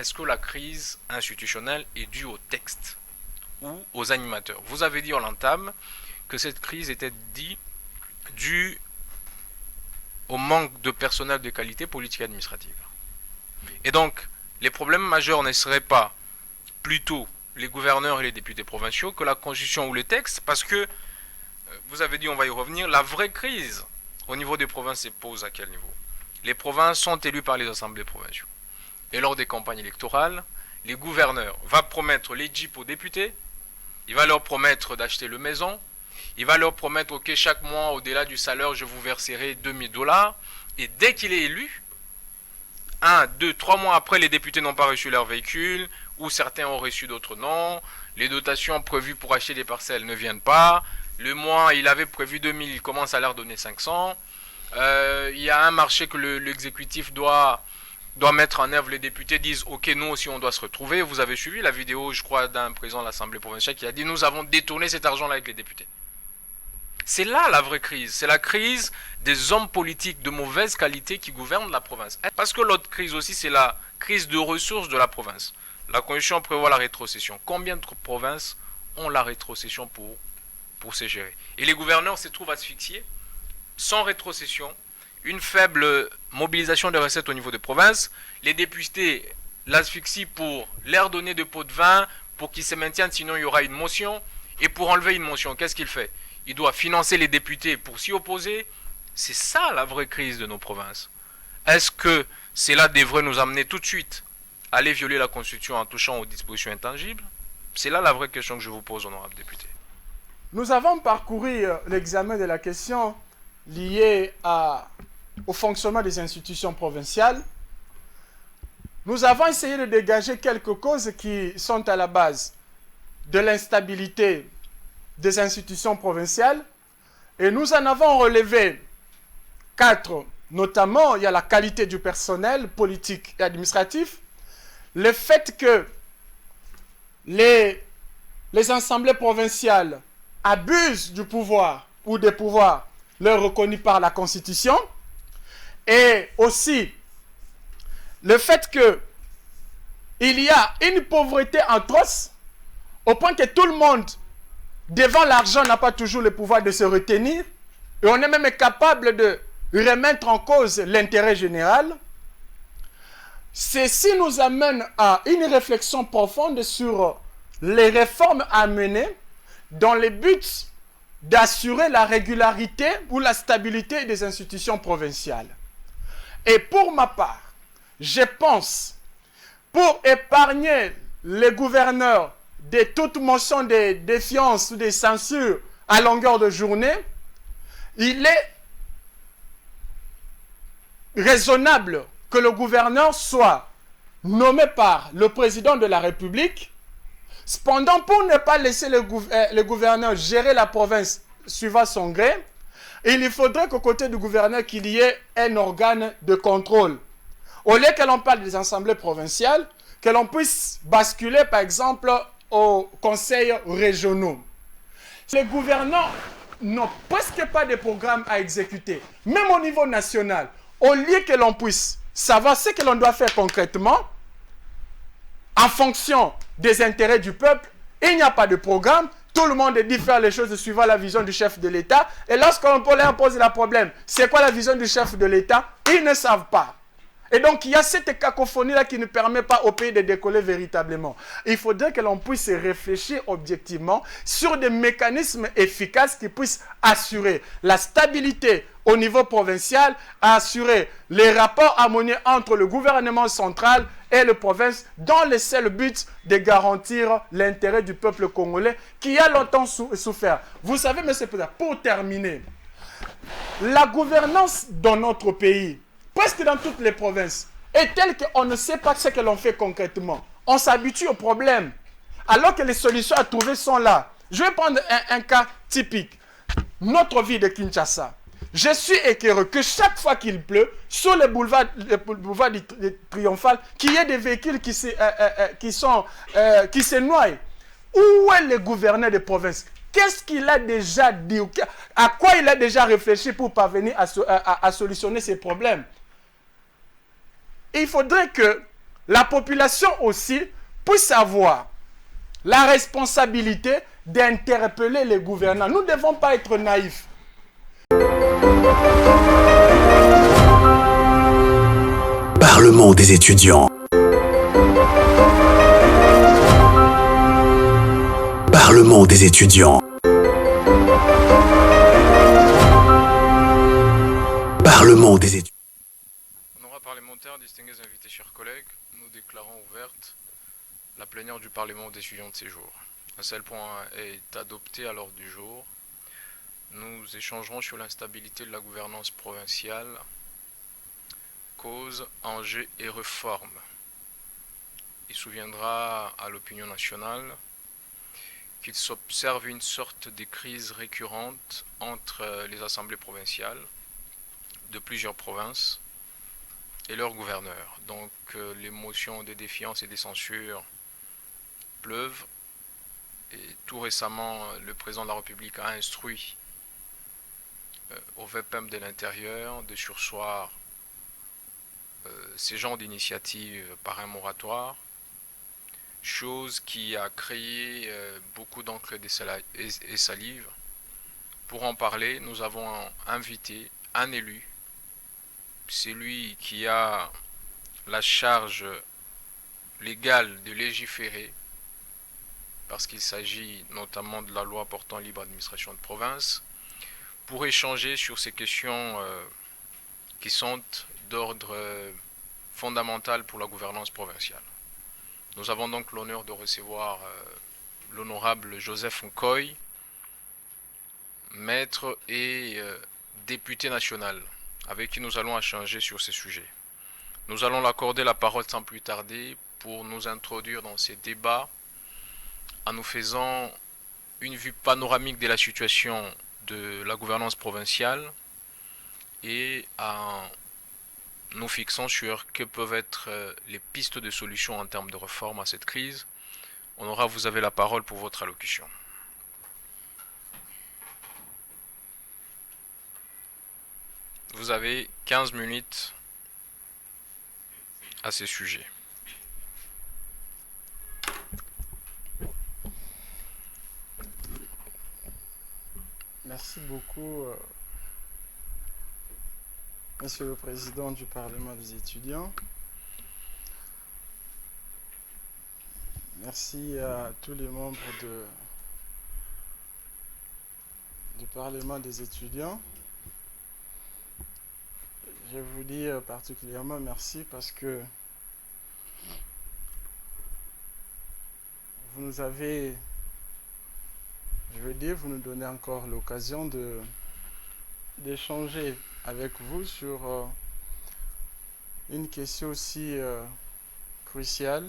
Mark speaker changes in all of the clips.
Speaker 1: est-ce que la crise institutionnelle est due au texte ou aux animateurs? Vous avez dit en l'entame que cette crise était due au manque de personnel de qualité politique et administrative. Et donc, les problèmes majeurs ne seraient pas plutôt les gouverneurs et les députés provinciaux que la Constitution ou les textes, parce que, vous avez dit, on va y revenir, la vraie crise au niveau des provinces se pose à quel niveau? Les provinces sont élues par les assemblées provinciales. Et lors des campagnes électorales, les gouverneurs vont promettre les jeeps aux députés, il va leur promettre d'acheter le maison, il va leur promettre que chaque mois, au-delà du salaire, je vous verserai 2000 $. Et dès qu'il est élu, 1, 2, 3 mois après, les députés n'ont pas reçu leur véhicule, ou certains ont reçu d'autres non. Les dotations prévues pour acheter des parcelles ne viennent pas. Le mois, il avait prévu 2000, il commence à leur donner 500. Il y a un marché que l'exécutif doit mettre en œuvre. Les députés disent, ok, nous aussi on doit se retrouver. Vous avez suivi la vidéo, je crois, d'un président de l'Assemblée provinciale qui a dit, nous avons détourné cet argent-là avec les députés. C'est là la vraie crise. C'est la crise des hommes politiques de mauvaise qualité qui gouvernent la province. Parce que l'autre crise aussi, c'est la crise de ressources de la province. La Constitution prévoit la rétrocession. Combien de provinces ont la rétrocession pour se gérer? Et les gouverneurs se trouvent asphyxiés, sans rétrocession, une faible mobilisation des recettes au niveau des provinces. Les députés l'asphyxient pour leur donner des pots de vin, pour qu'ils se maintiennent, sinon il y aura une motion. Et pour enlever une motion, qu'est-ce qu'il fait? Il doit financer les députés pour s'y opposer. C'est ça la vraie crise de nos provinces. Est-ce que cela devrait nous amener tout de suite à aller violer la Constitution en touchant aux dispositions intangibles? C'est là la vraie question que je vous pose, honorable député.
Speaker 2: Nous avons parcouru l'examen de la question liée au fonctionnement des institutions provinciales. Nous avons essayé de dégager quelques causes qui sont à la base de l'instabilité des institutions provinciales, et nous en avons relevé 4. Notamment, il y a la qualité du personnel politique et administratif, le fait que les assemblées provinciales abusent du pouvoir ou des pouvoirs leur reconnus par la Constitution, et aussi le fait qu'il y a une pauvreté atroce au point que tout le monde devant l'argent n'a pas toujours le pouvoir de se retenir, et on est même capable de remettre en cause l'intérêt général. Ceci nous amène à une réflexion profonde sur les réformes à mener dans le but d'assurer la régularité ou la stabilité des institutions provinciales. Et pour ma part, je pense, pour épargner les gouverneurs de toute motion de défiance ou de censure à longueur de journée, il est raisonnable que le gouverneur soit nommé par le président de la République. Cependant, pour ne pas laisser le gouverneur gérer la province suivant son gré, il faudrait qu'au côté du gouverneur, qu'il y ait un organe de contrôle. Au lieu que l'on parle des assemblées provinciales, que l'on puisse basculer, par exemple, aux conseils régionaux. Les gouverneurs n'ont presque pas de programme à exécuter, même au niveau national. Au lieu que l'on puisse savoir ce que l'on doit faire concrètement, en fonction des intérêts du peuple, il n'y a pas de programme. Tout le monde dit faire les choses suivant la vision du chef de l'État. Et lorsqu'on leur pose le problème, c'est quoi la vision du chef de l'État? Ils ne savent pas. Et donc, il y a cette cacophonie-là qui ne permet pas au pays de décoller véritablement. Il faudrait que l'on puisse réfléchir objectivement sur des mécanismes efficaces qui puissent assurer la stabilité au niveau provincial, assurer les rapports harmonieux entre le gouvernement central et les provinces dans le seul but de garantir l'intérêt du peuple congolais qui a longtemps souffert. Vous savez, M. le Président, pour terminer, la gouvernance dans notre pays, presque dans toutes les provinces, est telle qu'on ne sait pas ce que l'on fait concrètement. On s'habitue au problème, alors que les solutions à trouver sont là. Je vais prendre un cas typique. Notre ville de Kinshasa. Je suis écœureux que chaque fois qu'il pleut, sur le boulevard du Triomphal, qu'il y ait des véhicules qui se noient. Où est le gouverneur des provinces? Qu'est-ce qu'il a déjà dit? À quoi il a déjà réfléchi pour parvenir à solutionner ces problèmes? Il faudrait que la population aussi puisse avoir la responsabilité d'interpeller les gouvernants. Nous ne devons pas être naïfs.
Speaker 3: Parlement des étudiants. Parlement des étudiants. Parlement des étudiants.
Speaker 1: Honorables parlementaires, distingués invités, chers collègues, nous déclarons ouverte la plénière du Parlement des étudiants de ces jours. Un seul point est adopté à l'ordre du jour. Nous échangerons sur l'instabilité de la gouvernance provinciale, causes, enjeux et réformes. Il souviendra à l'opinion nationale qu'il s'observe une sorte de crise récurrente entre les assemblées provinciales de plusieurs provinces et leurs gouverneurs. Donc les motions de défiance et de censure pleuvent. Et tout récemment, le président de la République a instruit au VPM de l'Intérieur de surseoir ces genres d'initiatives par un moratoire, chose qui a créé beaucoup d'encre et salive. Pour en parler, nous avons invité un élu, celui qui a la charge légale de légiférer, parce qu'il s'agit notamment de la loi portant libre administration de province, pour échanger sur ces questions qui sont d'ordre fondamental pour la gouvernance provinciale. Nous avons donc l'honneur de recevoir l'honorable Joseph Nkoy, maître et député national, avec qui nous allons échanger sur ces sujets. Nous allons l'accorder la parole sans plus tarder pour nous introduire dans ces débats en nous faisant une vue panoramique de la situation de la gouvernance provinciale et en nous fixant sur que peuvent être les pistes de solutions en termes de réforme à cette crise. Honorable, vous avez la parole pour votre allocution. Vous avez 15 minutes à ces sujets.
Speaker 2: Merci beaucoup, Monsieur le Président du Parlement des étudiants. Merci à tous les membres du Parlement des étudiants. Je vous dis particulièrement merci parce que vous nous avez, je veux dire, vous nous donnez encore l'occasion d'échanger avec vous sur une question aussi cruciale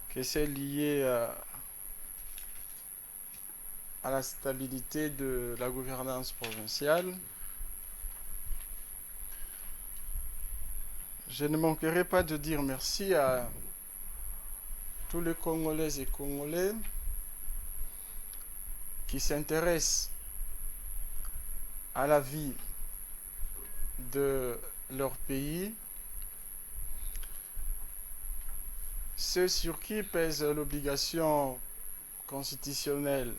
Speaker 2: que celle liée à la stabilité de la gouvernance provinciale. Je ne manquerai pas de dire merci à tous les Congolaises et Congolais qui s'intéressent à la vie de leur pays, ceux sur qui pèse l'obligation constitutionnelle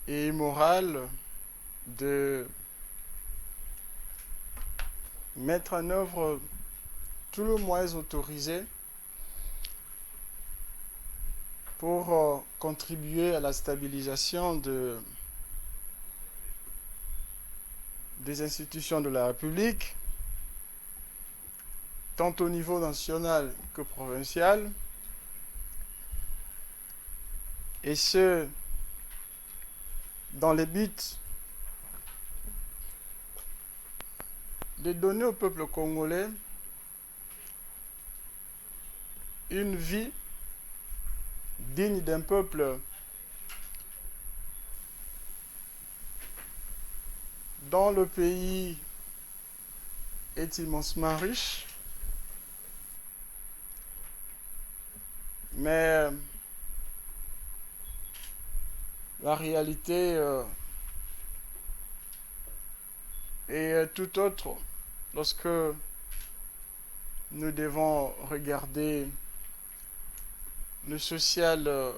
Speaker 2: et morale de mettre en œuvre tous les moyens autorisés pour contribuer à la stabilisation des institutions de la République, tant au niveau national que provincial, et ce, dans le but de donner au peuple congolais une vie digne d'un peuple dont le pays est immensement riche, mais la réalité est tout autre lorsque nous devons regarder le social,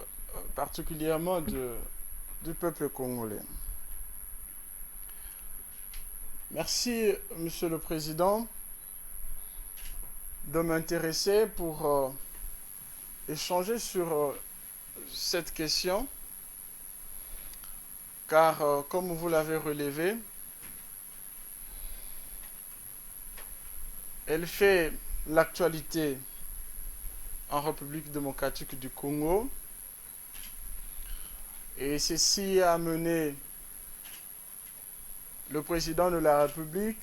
Speaker 2: particulièrement du peuple congolais. Merci, Monsieur le Président, de m'intéresser pour échanger sur cette question, car, comme vous l'avez relevé, elle fait l'actualité en République démocratique du Congo, et ceci a amené le président de la République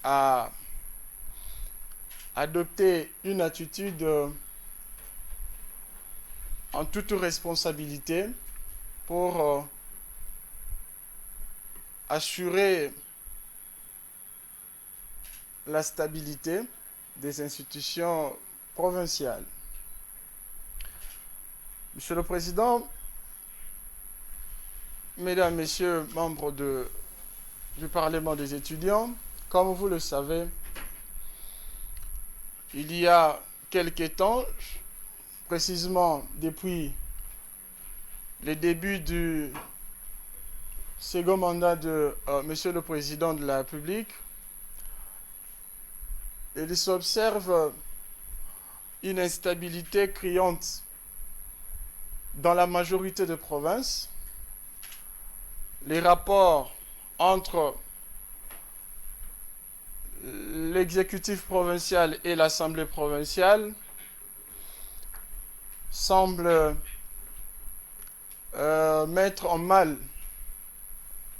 Speaker 2: à adopter une attitude en toute responsabilité pour assurer la stabilité des institutions provinciales. Monsieur le Président, Mesdames, Messieurs, membres du Parlement des étudiants, comme vous le savez, il y a quelque temps, précisément depuis le début du second mandat de Monsieur le Président de la République, il s'observe une instabilité criante dans la majorité des provinces. Les rapports entre l'exécutif provincial et l'Assemblée provinciale semblent mettre en mal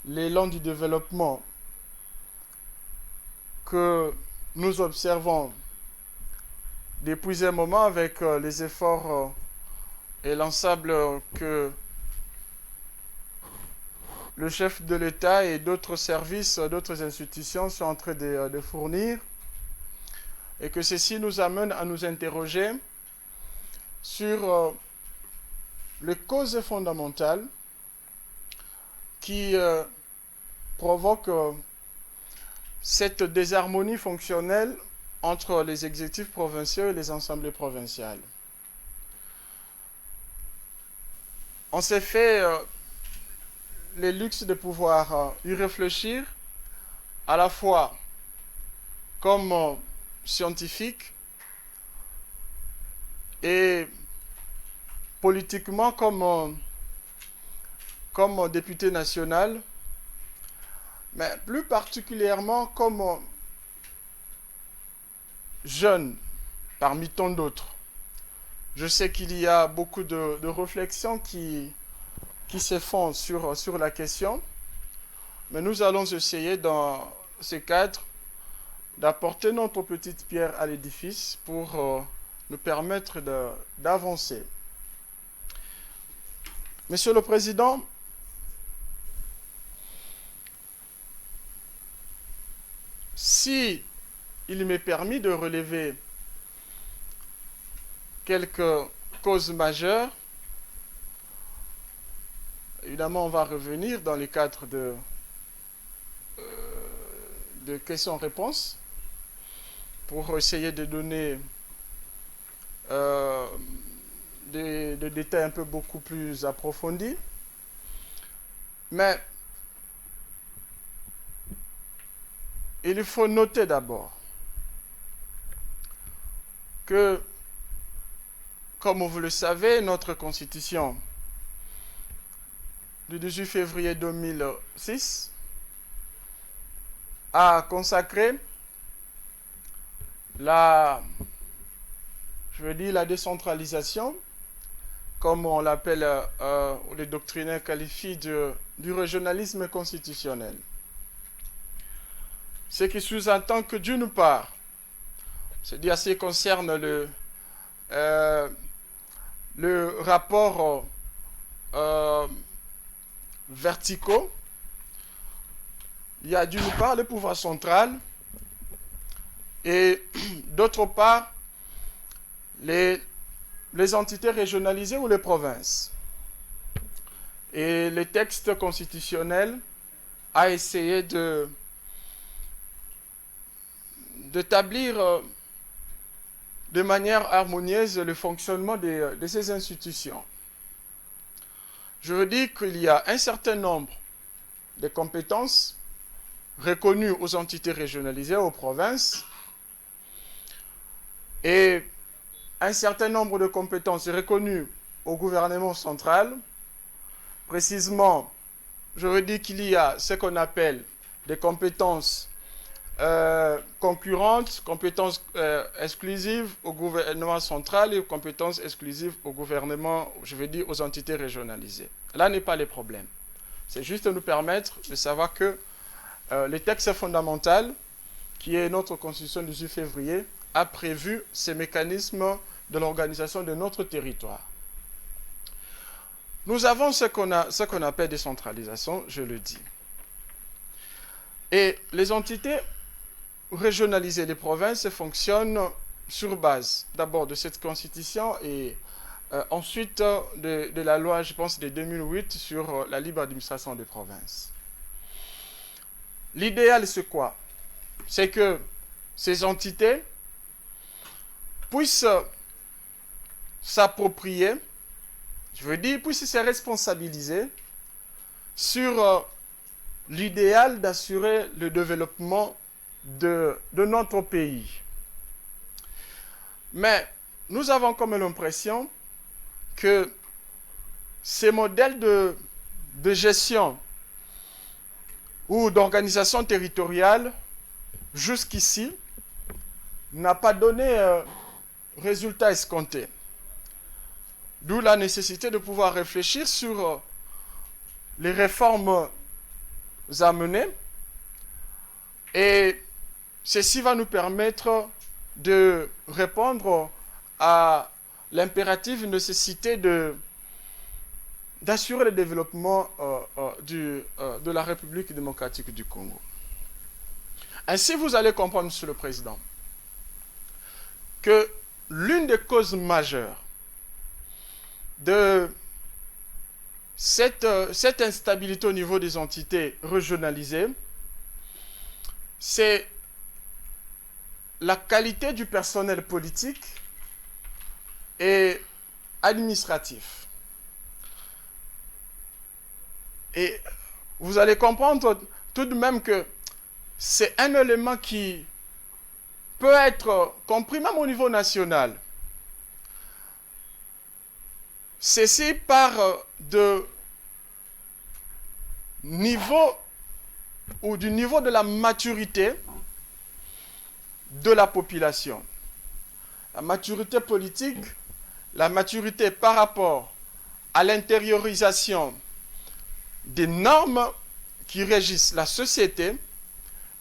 Speaker 2: l'élan du développement que nous observons depuis un moment avec les efforts et l'ensemble que le chef de l'État et d'autres services, d'autres institutions sont en train de fournir, et que ceci nous amène à nous interroger sur les causes fondamentales qui provoquent cette désharmonie fonctionnelle entre les exécutifs provinciaux et les assemblées provinciales. On s'est fait le luxe de pouvoir y réfléchir à la fois comme scientifique et politiquement comme député national, mais plus particulièrement comme jeune parmi tant d'autres. Je sais qu'il y a beaucoup de réflexions qui se font sur la question, mais nous allons essayer dans ce cadre d'apporter notre petite pierre à l'édifice pour nous permettre d'avancer. Monsieur le Président, si il m'est permis de relever quelques causes majeures, évidemment, on va revenir dans le cadre de questions-réponses pour essayer de donner des détails un peu beaucoup plus approfondis. Mais il faut noter d'abord que, comme vous le savez, notre Constitution du 18 février 2006 a consacré la décentralisation, comme on l'appelle, les doctrinaires qualifient du régionalisme constitutionnel. Ce qui sous-entend que d'une part, c'est-à-dire ce qui concerne le rapport verticaux, il y a d'une part le pouvoir central et d'autre part les entités régionalisées ou les provinces. Et le texte constitutionnel a essayé d'établir de manière harmonieuse le fonctionnement de ces institutions. Je veux dire qu'il y a un certain nombre de compétences reconnues aux entités régionalisées, aux provinces, et un certain nombre de compétences reconnues au gouvernement central. Précisément, je veux dire qu'il y a ce qu'on appelle des compétences concurrentes, compétences exclusives au gouvernement central et compétences exclusives au gouvernement, je veux dire aux entités régionalisées. Là n'est pas le problème. C'est juste nous permettre de savoir que le texte fondamental, qui est notre constitution du 18 février, a prévu ces mécanismes de l'organisation de notre territoire. Nous avons ce qu'on appelle décentralisation, je le dis. Et les entités régionalisées des provinces fonctionnent sur base d'abord de cette constitution et ensuite de la loi, je pense, de 2008 sur la libre administration des provinces. L'idéal, c'est quoi? C'est que ces entités puissent s'approprier, je veux dire, puissent se responsabiliser sur l'idéal d'assurer le développement de notre pays. Mais nous avons comme l'impression que ces modèles de gestion ou d'organisation territoriale, jusqu'ici, n'a pas donné résultat escompté. D'où la nécessité de pouvoir réfléchir sur les réformes à mener. Et ceci va nous permettre de répondre à l'impérative nécessité d'assurer le développement de la République démocratique du Congo. Ainsi, vous allez comprendre, Monsieur le Président, que l'une des causes majeures de cette instabilité au niveau des entités régionalisées, c'est la qualité du personnel politique et administratif. Et vous allez comprendre tout de même que c'est un élément qui peut être compris même au niveau national. Ceci part du niveau de la maturité de la population. La maturité politique, la maturité par rapport à l'intériorisation des normes qui régissent la société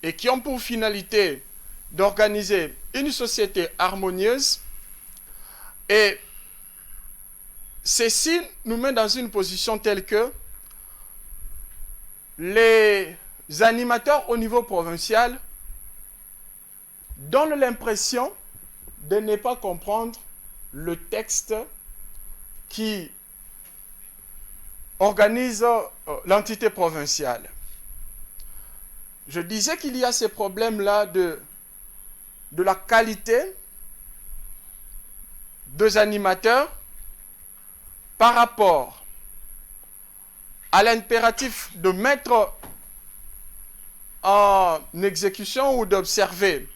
Speaker 2: et qui ont pour finalité d'organiser une société harmonieuse. Et ceci nous met dans une position telle que les animateurs au niveau provincial donnent l'impression de ne pas comprendre le texte qui organise l'entité provinciale. Je disais qu'il y a ces problèmes-là de la qualité des animateurs par rapport à l'impératif de mettre en exécution ou d'observer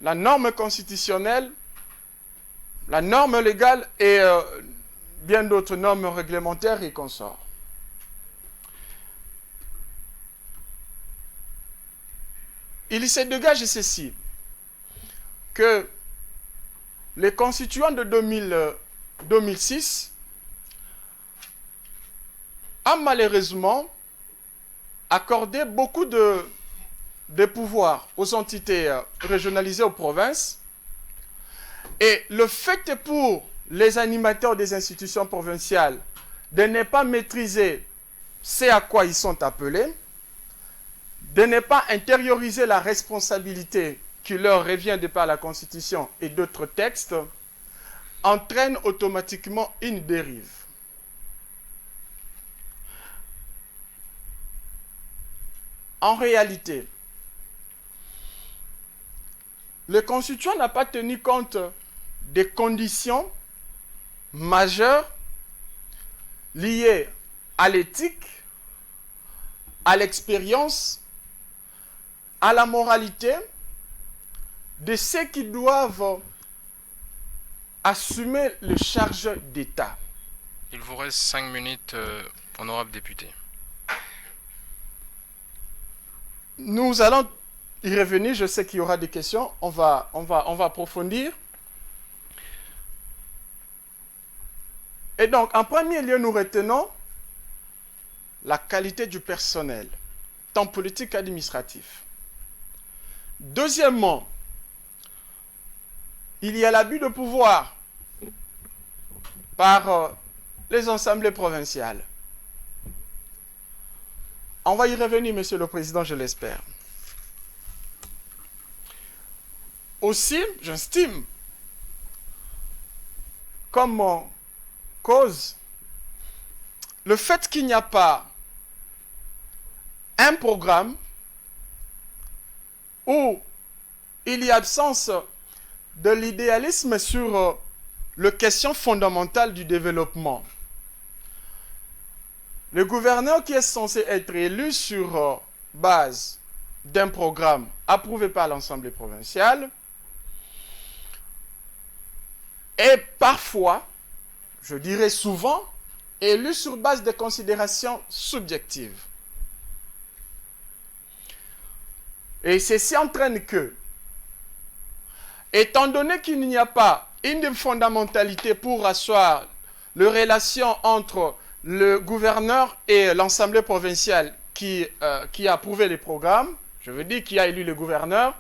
Speaker 2: la norme constitutionnelle, la norme légale et bien d'autres normes réglementaires et consorts. Il se dégage ceci, que les constituants de 2006 ont malheureusement accordé beaucoup de pouvoirs aux entités régionalisées aux provinces. Et le fait pour les animateurs des institutions provinciales de ne pas maîtriser ce à quoi ils sont appelés, de ne pas intérioriser la responsabilité qui leur revient de par la Constitution et d'autres textes, entraîne automatiquement une dérive. En réalité, le constituant n'a pas tenu compte des conditions majeures liées à l'éthique, à l'expérience, à la moralité de ceux qui doivent assumer les charges d'État.
Speaker 1: Il vous reste 5 minutes, honorable député.
Speaker 2: Nous allons y revenir, je sais qu'il y aura des questions, on va approfondir. Et donc, en premier lieu, nous retenons la qualité du personnel, tant politique qu'administratif. Deuxièmement, il y a l'abus de pouvoir par les assemblées provinciales. On va y revenir, Monsieur le Président, je l'espère. Aussi, j'estime comme cause le fait qu'il n'y a pas un programme où il y a absence de l'idéalisme sur les questions fondamentales du développement. Le gouverneur qui est censé être élu sur base d'un programme approuvé par l'Assemblée provinciale est parfois, je dirais souvent, élu sur base de considérations subjectives. Et ceci entraîne que, étant donné qu'il n'y a pas une fondamentalité pour asseoir les relations entre le gouverneur et l'Assemblée provinciale qui a approuvé les programmes, je veux dire qui a élu le gouverneur,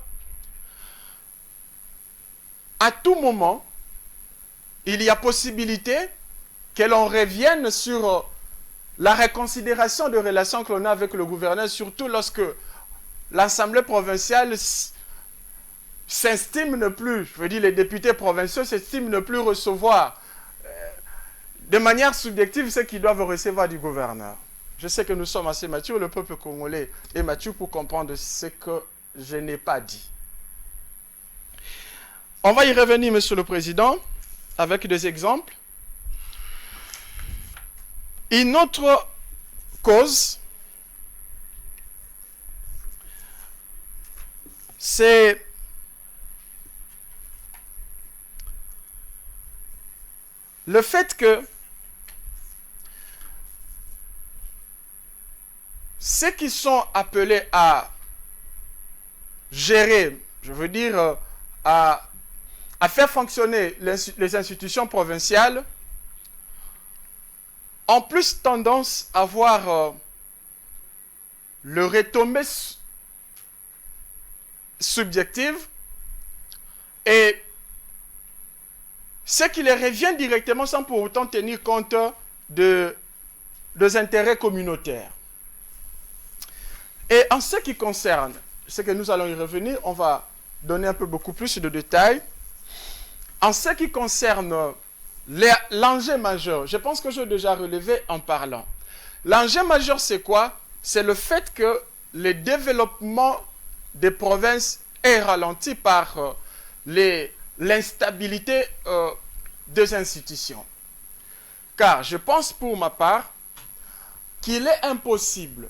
Speaker 2: à tout moment, il y a possibilité que l'on revienne sur la reconsidération de relations que l'on a avec le gouverneur, surtout lorsque l'Assemblée provinciale s'estime ne plus, je veux dire les députés provinciaux s'estiment ne plus recevoir de manière subjective ce qu'ils doivent recevoir du gouverneur. Je sais que nous sommes assez matures, le peuple congolais est mature pour comprendre ce que je n'ai pas dit. On va y revenir, Monsieur le Président, avec des exemples. Une autre cause, c'est le fait que ceux qui sont appelés à gérer, je veux dire, à faire fonctionner les institutions provinciales, ont plus tendance à voir le retombée subjective et ce qui les revient directement sans pour autant tenir compte des intérêts communautaires. Et en ce qui concerne, ce que nous allons y revenir, on va donner un peu beaucoup plus de détails. En ce qui concerne l'enjeu majeur, je pense que j'ai déjà relevé en parlant. L'enjeu majeur, c'est quoi? C'est le fait que le développement des provinces est ralenti par l'instabilité des institutions. Car je pense pour ma part qu'il est impossible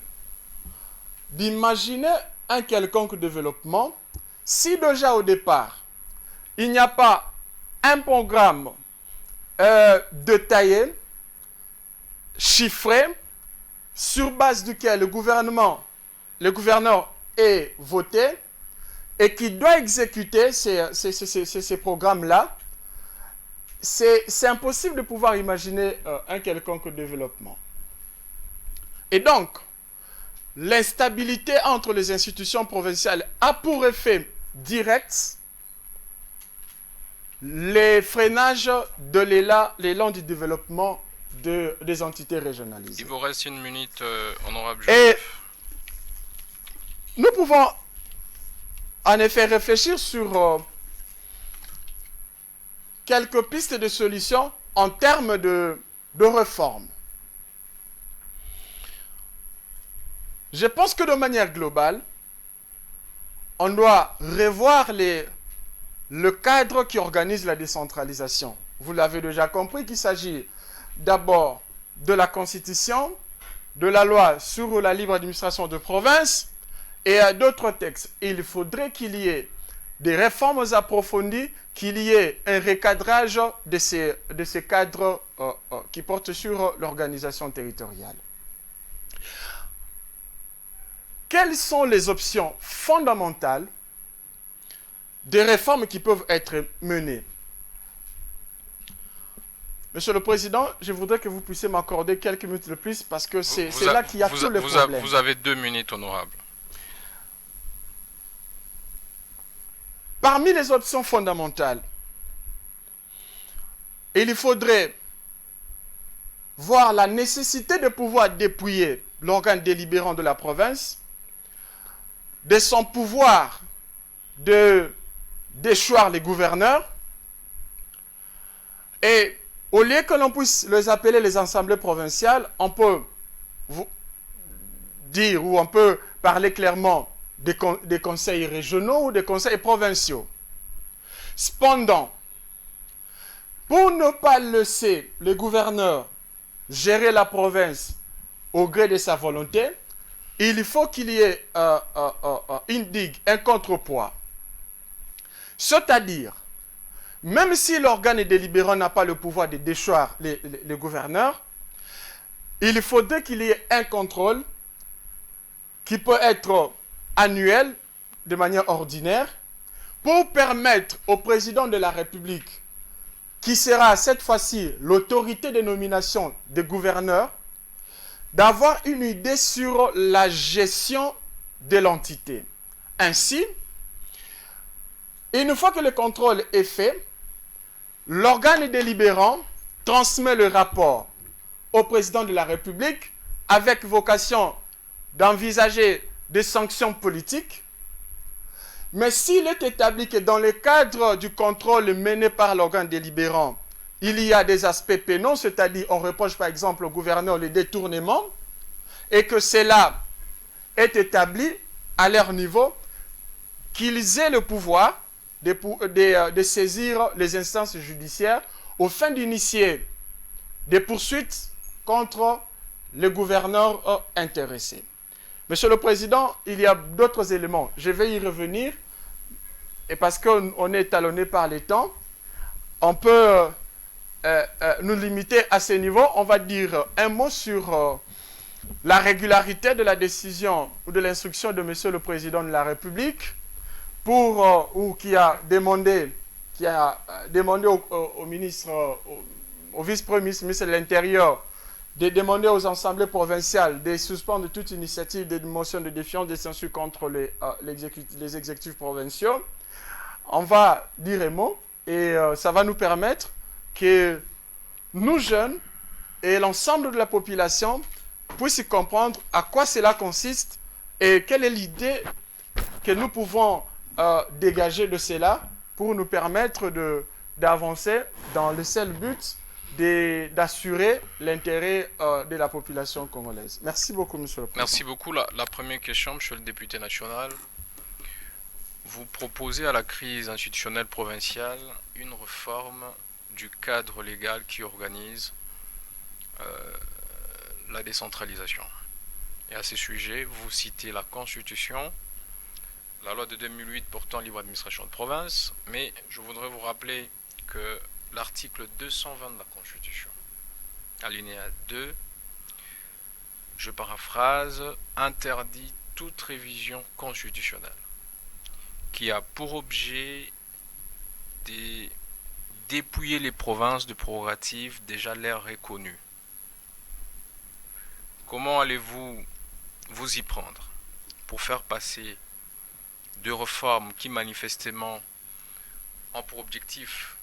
Speaker 2: d'imaginer un quelconque développement si déjà au départ, il n'y a pas un programme détaillé, chiffré, sur base duquel le gouverneur est voté et qui doit exécuter ces programmes-là. C'est impossible de pouvoir imaginer un quelconque développement. Et donc, l'instabilité entre les institutions provinciales a pour effet direct les freinages de l'élan du développement des entités régionalisées.
Speaker 1: Il vous reste 1 minute, honorable
Speaker 2: Et
Speaker 1: Joseph.
Speaker 2: nous pouvons en effet réfléchir sur quelques pistes de solutions en termes de réforme. Je pense que de manière globale, on doit revoir les le cadre qui organise la décentralisation. Vous l'avez déjà compris qu'il s'agit d'abord de la Constitution, de la loi sur la libre administration de province et d'autres textes. Il faudrait qu'il y ait des réformes approfondies, qu'il y ait un recadrage de ces cadres qui portent sur l'organisation territoriale. Quelles sont les options fondamentales des réformes qui peuvent être menées? Monsieur le Président, je voudrais que vous puissiez m'accorder quelques minutes de plus parce que c'est là qu'il y a tout le problème.
Speaker 1: Vous avez 2 minutes, honorable.
Speaker 2: Parmi les options fondamentales, il faudrait voir la nécessité de pouvoir dépouiller l'organe délibérant de la province de son pouvoir de déchoir les gouverneurs et au lieu que l'on puisse les appeler les assemblées provinciales, on peut dire ou on peut parler clairement des conseils régionaux ou des conseils provinciaux. Cependant, pour ne pas laisser le gouverneur gérer la province au gré de sa volonté, il faut qu'il y ait une digue, un contrepoids. C'est-à-dire, même si l'organe délibérant n'a pas le pouvoir de déchoir les gouverneurs, il faudrait qu'il y ait un contrôle qui peut être annuel, de manière ordinaire, pour permettre au président de la République, qui sera cette fois-ci l'autorité de nomination des gouverneurs, d'avoir une idée sur la gestion de l'entité. Ainsi, une fois que le contrôle est fait, l'organe délibérant transmet le rapport au président de la République avec vocation d'envisager des sanctions politiques. Mais s'il est établi que dans le cadre du contrôle mené par l'organe délibérant, il y a des aspects pénaux, c'est-à-dire on reproche par exemple au gouverneur le détournement, et que cela est établi à leur niveau, qu'ils aient le pouvoir de saisir les instances judiciaires au fin d'initier des poursuites contre les gouverneurs intéressés. Monsieur le Président, il y a d'autres éléments. Je vais y revenir. Et parce qu'on est talonné par les temps, on peut nous limiter à ce niveau. On va dire un mot sur la régularité de la décision ou de l'instruction de Monsieur le Président de la République ou qui a demandé au ministre, au vice-premier ministre de l'Intérieur, de demander aux assemblées provinciales de suspendre toute initiative de motion de défiance, de censure contre les exécutifs provinciaux. On va dire un mot et ça va nous permettre que nous jeunes et l'ensemble de la population puissent comprendre à quoi cela consiste et quelle est l'idée que nous pouvons dégager de cela pour nous permettre d'avancer dans le seul but d'assurer l'intérêt de la population congolaise. Merci beaucoup, Monsieur le Président.
Speaker 1: Merci beaucoup. La première question, Monsieur le député national. Vous proposez à la crise institutionnelle provinciale une réforme du cadre légal qui organise la décentralisation. Et à ce sujet, vous citez la Constitution, la loi de 2008 portant libre administration de province, mais je voudrais vous rappeler que l'article 220 de la Constitution, alinéa 2, je paraphrase, interdit toute révision constitutionnelle qui a pour objet de dépouiller les provinces de prérogatives déjà leur reconnues. Comment allez-vous vous y prendre pour faire passer deux réformes qui manifestement ont pour objectif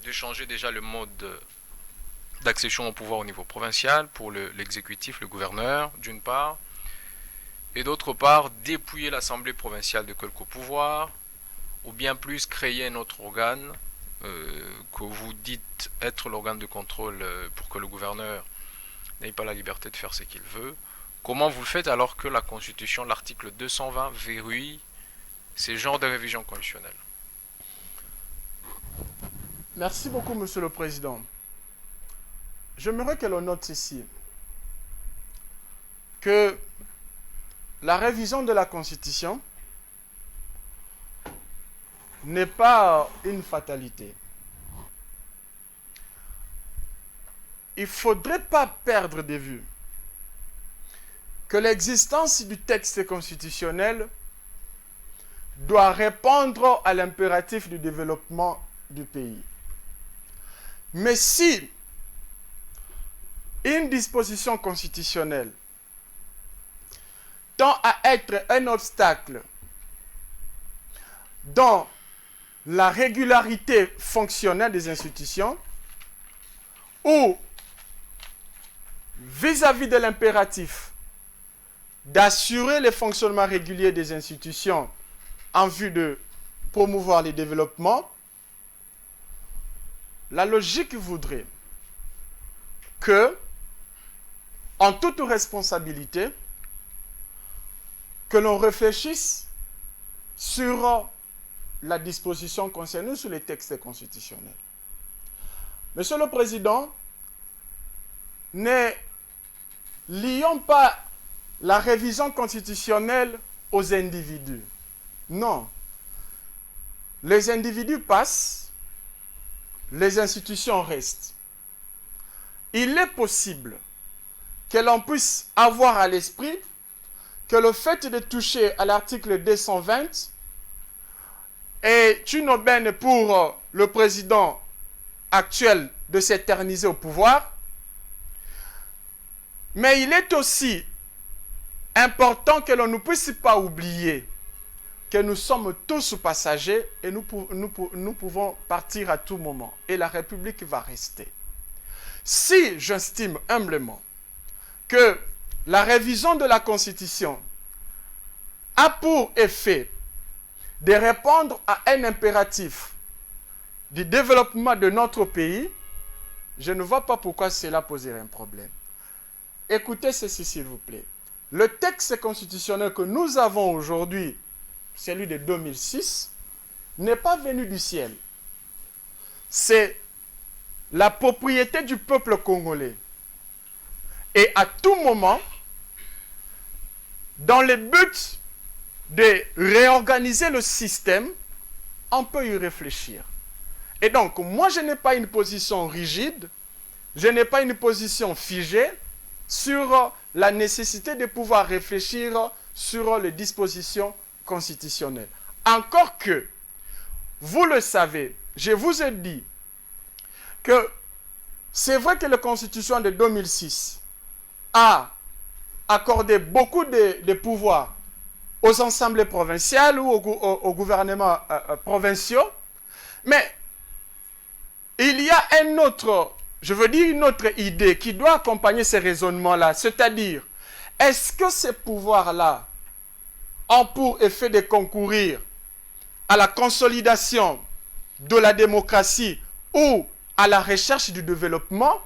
Speaker 1: de changer déjà le mode d'accession au pouvoir au niveau provincial pour l'exécutif, le gouverneur, d'une part, et d'autre part, dépouiller l'Assemblée provinciale de quelque pouvoir, ou bien plus créer un autre organe que vous dites être l'organe de contrôle pour que le gouverneur n'ait pas la liberté de faire ce qu'il veut. Comment vous le faites alors que la Constitution, l'article 220, verrouille ces genres de révisions constitutionnelles?
Speaker 2: Merci beaucoup, Monsieur le Président. J'aimerais que l'on note ici que la révision de la Constitution n'est pas une fatalité. Il ne faudrait pas perdre de vue que l'existence du texte constitutionnel doit répondre à l'impératif du développement du pays. Mais si une disposition constitutionnelle tend à être un obstacle dans la régularité fonctionnelle des institutions ou vis-à-vis de l'impératif d'assurer le fonctionnement régulier des institutions en vue de promouvoir le développement, la logique voudrait que, en toute responsabilité, que l'on réfléchisse sur la disposition concernée sur les textes constitutionnels. Monsieur le Président, ne lions pas la révision constitutionnelle aux individus. Non. Les individus passent, les institutions restent. Il est possible que l'on puisse avoir à l'esprit que le fait de toucher à l'article 220 est une aubaine pour le président actuel de s'éterniser au pouvoir, mais il est aussi important que l'on ne puisse pas oublier que nous sommes tous passagers et nous pouvons partir à tout moment et la République va rester. Si j'estime humblement que la révision de la Constitution a pour effet de répondre à un impératif du développement de notre pays, je ne vois pas pourquoi cela poserait un problème. Écoutez ceci s'il vous plaît. Le texte constitutionnel que nous avons aujourd'hui, celui de 2006, n'est pas venu du ciel. C'est la propriété du peuple congolais. Et à tout moment, dans le but de réorganiser le système, on peut y réfléchir. Et donc, moi, je n'ai pas une position rigide, je n'ai pas une position figée sur la nécessité de pouvoir réfléchir sur les dispositions constitutionnelles. Encore que, vous le savez, je vous ai dit que c'est vrai que la Constitution de 2006 a accordé beaucoup de pouvoirs aux assemblées provinciales ou aux gouvernements provinciaux, mais il y a un autre, je veux dire une autre idée qui doit accompagner ces raisonnements-là, c'est-à-dire, est-ce que ces pouvoirs-là ont pour effet de concourir à la consolidation de la démocratie ou à la recherche du développement?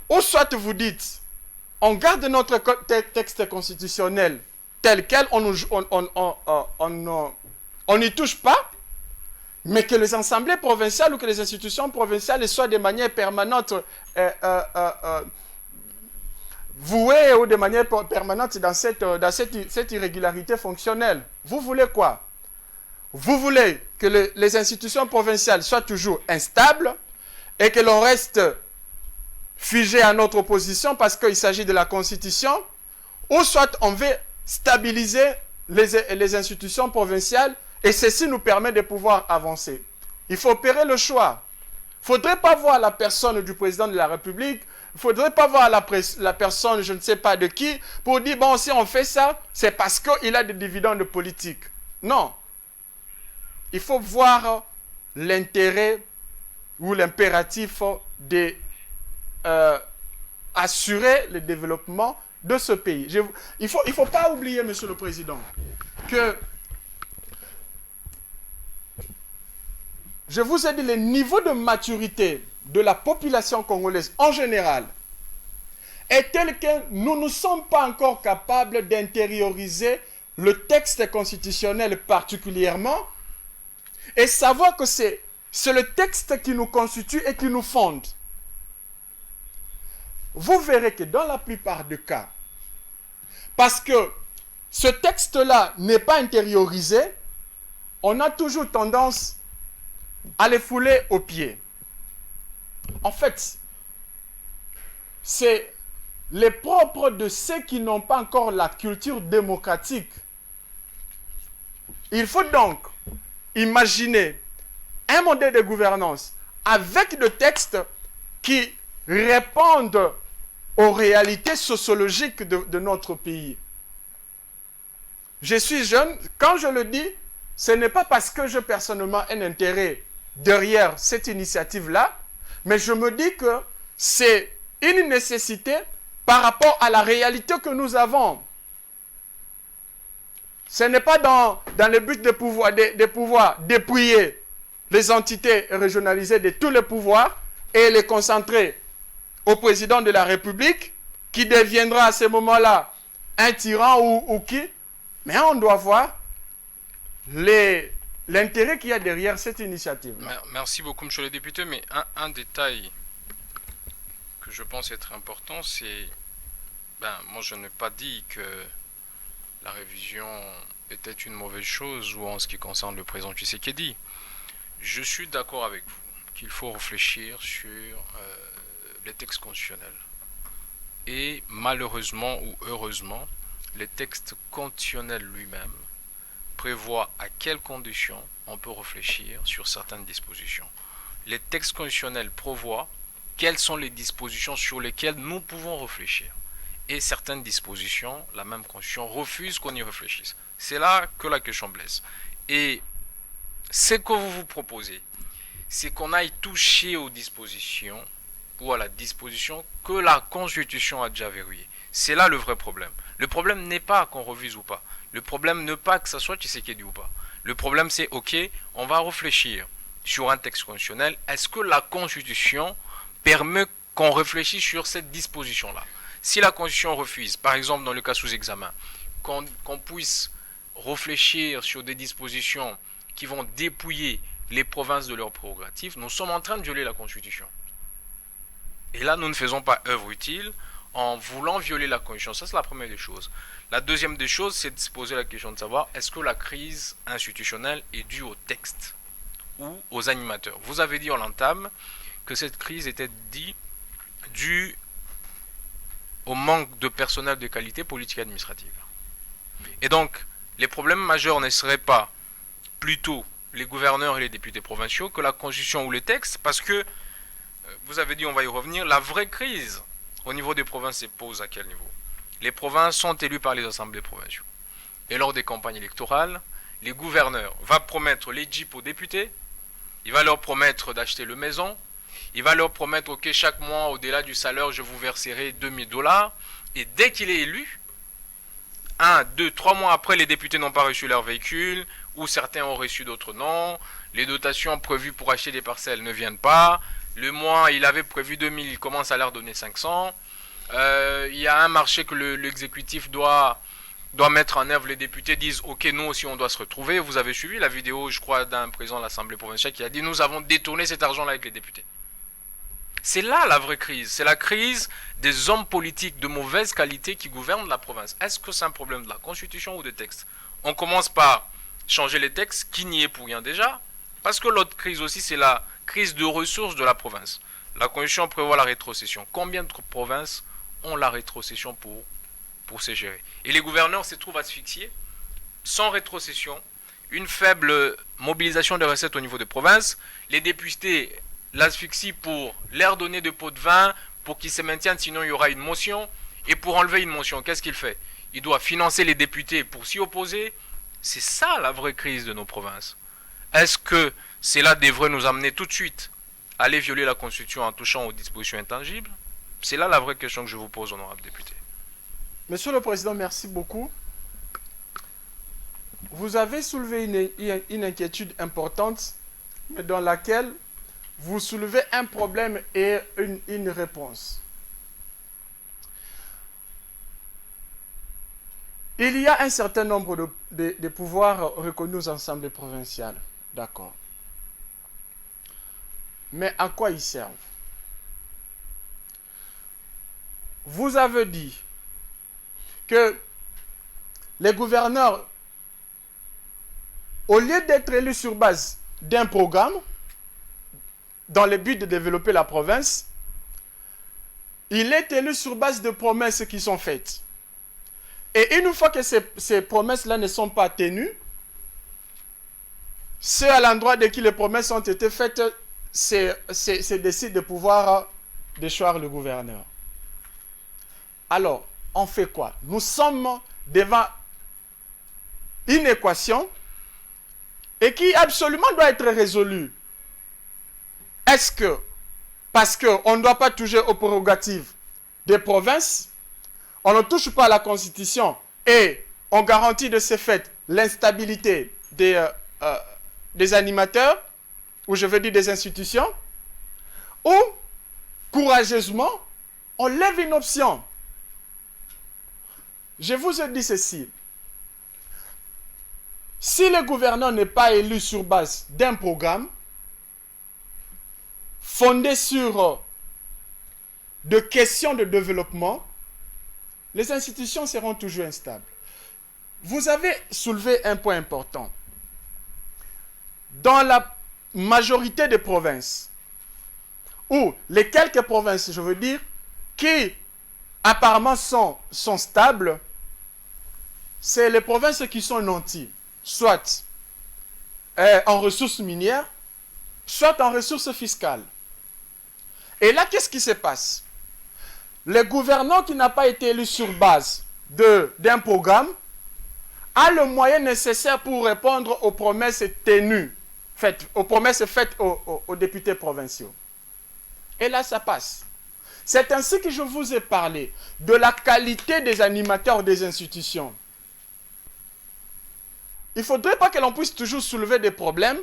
Speaker 2: Ou soit vous dites, on garde notre texte constitutionnel tel quel, on n'y touche pas, mais que les assemblées provinciales ou que les institutions provinciales soient de manière permanente vouées ou de manière permanente dans cette irrégularité fonctionnelle. Vous voulez quoi? Vous voulez que les institutions provinciales soient toujours instables et que l'on reste figé à notre position parce qu'il s'agit de la Constitution, ou soit on veut stabiliser les institutions provinciales et ceci nous permet de pouvoir avancer. Il faut opérer le choix. Il ne faudrait pas voir la personne du président de la République, il ne faudrait pas voir la personne je ne sais pas de qui pour dire bon si on fait ça, c'est parce qu'il a des dividendes politiques. Non. Il faut voir l'intérêt ou l'impératif de assurer le développement de ce pays. Il faut pas oublier, Monsieur le Président, que je vous ai dit le niveau de maturité de la population congolaise en général est tel que nous ne sommes pas encore capables d'intérioriser le texte constitutionnel particulièrement et savoir que c'est c'est le texte qui nous constitue et qui nous fonde. Vous verrez que dans la plupart des cas, parce que ce texte-là n'est pas intériorisé, on a toujours tendance à les fouler aux pieds. En fait, c'est les propres de ceux qui n'ont pas encore la culture démocratique. Il faut donc imaginer un modèle de gouvernance avec des textes qui répondent aux réalités sociologiques de notre pays. Je suis jeune, quand je le dis, ce n'est pas parce que j'ai personnellement un intérêt derrière cette initiative-là, mais je me dis que c'est une nécessité par rapport à la réalité que nous avons. Ce n'est pas dans le but de pouvoir dépouiller les entités régionalisées de tous les pouvoirs et les concentrer au président de la République, qui deviendra à ce moment-là un tyran ou qui. Mais on doit voir l'intérêt qu'il y a derrière cette initiative.
Speaker 1: Merci beaucoup, monsieur le député. Mais un détail que je pense être important, c'est... moi, je n'ai pas dit que la révision était une mauvaise chose ou en ce qui concerne le président Tshisekedi. Je suis d'accord avec vous qu'il faut réfléchir sur les textes constitutionnels. Et malheureusement ou heureusement, les textes constitutionnels lui-même prévoient à quelles conditions on peut réfléchir sur certaines dispositions. Les textes constitutionnels prévoient quelles sont les dispositions sur lesquelles nous pouvons réfléchir. Et certaines dispositions, la même Constitution refuse qu'on y réfléchisse. C'est là que la question blesse. Et ce que vous vous proposez, c'est qu'on aille toucher aux dispositions ou à la disposition que la Constitution a déjà verrouillée. C'est là le vrai problème. Le problème n'est pas qu'on refuse ou pas. Le problème n'est pas que ça soit Tshisekedi ou pas. Le problème c'est, ok, on va réfléchir sur un texte constitutionnel. Est-ce que la Constitution permet qu'on réfléchisse sur cette disposition-là? Si la Constitution refuse, par exemple dans le cas sous examen, qu'on puisse réfléchir sur des dispositions qui vont dépouiller les provinces de leurs prérogatives, nous sommes en train de violer la Constitution. Et là, nous ne faisons pas œuvre utile en voulant violer la Constitution. Ça, c'est la première des choses. La deuxième des choses, c'est de se poser la question de savoir, est-ce que la crise institutionnelle est due au texte ou aux animateurs? Vous avez dit en l'entame que cette crise était due au manque de personnel de qualité politique et administrative. Et donc, les problèmes majeurs ne seraient pas plutôt les gouverneurs et les députés provinciaux que la Constitution ou les textes, parce que, vous avez dit, on va y revenir, la vraie crise au niveau des provinces se pose à quel niveau? Les provinces sont élues par les assemblées provinciaux. Et lors des campagnes électorales, les gouverneurs vont promettre les jeeps aux députés, il va leur promettre d'acheter le maison, il va leur promettre, ok, chaque mois, au-delà du salaire, je vous verserai $2000. Et dès qu'il est élu, 1, 2, 3 mois après, les députés n'ont pas reçu leur véhicule, ou certains ont reçu d'autres non. Les dotations prévues pour acheter des parcelles ne viennent pas. Le mois, il avait prévu 2000, il commence à leur donner 500. Il y a un marché que l'exécutif doit mettre en œuvre. Les députés disent, ok, nous aussi on doit se retrouver. Vous avez suivi la vidéo, je crois, d'un président de l'Assemblée provinciale qui a dit, nous avons détourné cet argent-là avec les députés. C'est là la vraie crise. C'est la crise des hommes politiques de mauvaise qualité qui gouvernent la province. Est-ce que c'est un problème de la Constitution ou des textes? On commence par changer les textes, qui n'y est pour rien déjà. Parce que l'autre crise aussi, c'est la crise de ressources de la province. La Constitution prévoit la rétrocession. Combien de provinces ont la rétrocession pour se gérer? Et les gouverneurs se trouvent asphyxiés, sans rétrocession, une faible mobilisation des recettes au niveau des provinces. Les députés l'asphyxie pour leur donner de pots de vin pour qu'ils se maintiennent, sinon il y aura une motion. Et pour enlever une motion, qu'est-ce qu'il fait? Il doit financer les députés pour s'y opposer. C'est ça la vraie crise de nos provinces. Est-ce que cela devrait nous amener tout de suite à aller violer la Constitution en touchant aux dispositions intangibles? C'est là la vraie question que je vous pose, honorable député.
Speaker 2: Monsieur le Président, merci beaucoup. Vous avez soulevé une inquiétude importante, mais dans laquelle vous soulevez un problème et une réponse. Il y a un certain nombre de pouvoirs reconnus aux assemblées provinciales. D'accord. Mais à quoi ils servent? Vous avez dit que les gouverneurs, au lieu d'être élus sur base d'un programme, dans le but de développer la province, il est élu sur base de promesses qui sont faites. Et une fois que ces promesses-là ne sont pas tenues, ceux à l'endroit de qui les promesses ont été faites, c'est décident de pouvoir déchoir le gouverneur. Alors, on fait quoi? Nous sommes devant une équation et qui absolument doit être résolue. Est-ce que, parce qu'on ne doit pas toucher aux prérogatives des provinces, on ne touche pas à la Constitution et on garantit de ce fait l'instabilité des animateurs, ou je veux dire des institutions, ou courageusement, on lève une option. Je vous ai dit ceci. Si le gouverneur n'est pas élu sur base d'un programme fondé sur de questions de développement, les institutions seront toujours instables. Vous avez soulevé un point important. Dans la majorité des provinces, ou les quelques provinces, je veux dire, qui apparemment sont stables, c'est les provinces qui sont nantis, soit en ressources minières, soit en ressources fiscales. Et là, qu'est-ce qui se passe? Le gouverneur qui n'a pas été élu sur base d'un programme a le moyen nécessaire pour répondre aux promesses tenues, aux promesses faites aux députés provinciaux. Et là, ça passe. C'est ainsi que je vous ai parlé de la qualité des animateurs des institutions. Il ne faudrait pas que l'on puisse toujours soulever des problèmes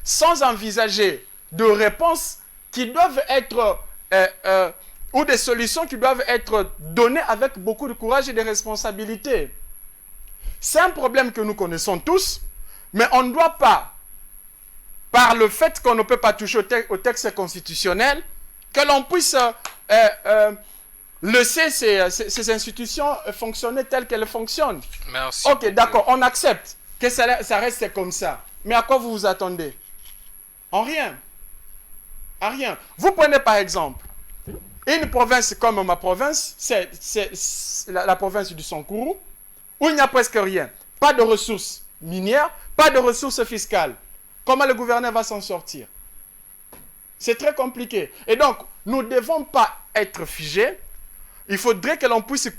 Speaker 2: sans envisager de réponses qui doivent être, ou des solutions qui doivent être données avec beaucoup de courage et de responsabilité. C'est un problème que nous connaissons tous, mais on ne doit pas, par le fait qu'on ne peut pas toucher au texte constitutionnel, que l'on puisse laisser ces institutions fonctionner telles qu'elles fonctionnent.
Speaker 1: Merci.
Speaker 2: Ok, d'accord, on accepte que ça reste comme ça. Mais à quoi vous vous attendez? En rien. À rien. Vous prenez par exemple une province comme ma province, c'est la province du Sankuru, où il n'y a presque rien. Pas de ressources minières, pas de ressources fiscales. Comment le gouverneur va s'en sortir? C'est très compliqué. Et donc, nous ne devons pas être figés. Il faudrait que l'on puisse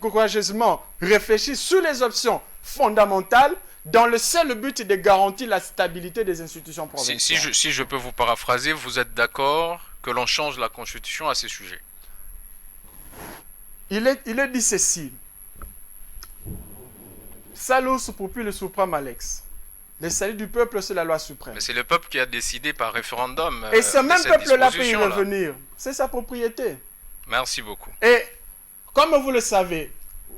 Speaker 2: courageusement réfléchir sur les options fondamentales dans le seul but de garantir la stabilité des institutions provinciales.
Speaker 1: Si je peux vous paraphraser, vous êtes d'accord que l'on change la Constitution à ces sujets?
Speaker 2: Il est dit ceci. Salus populi suprême Alex. Le salut du peuple, c'est la loi suprême.
Speaker 1: Mais c'est le peuple qui a décidé par référendum.
Speaker 2: Et ce même peuple-là peut y revenir. C'est sa propriété.
Speaker 1: Merci beaucoup.
Speaker 2: Et comme vous le savez,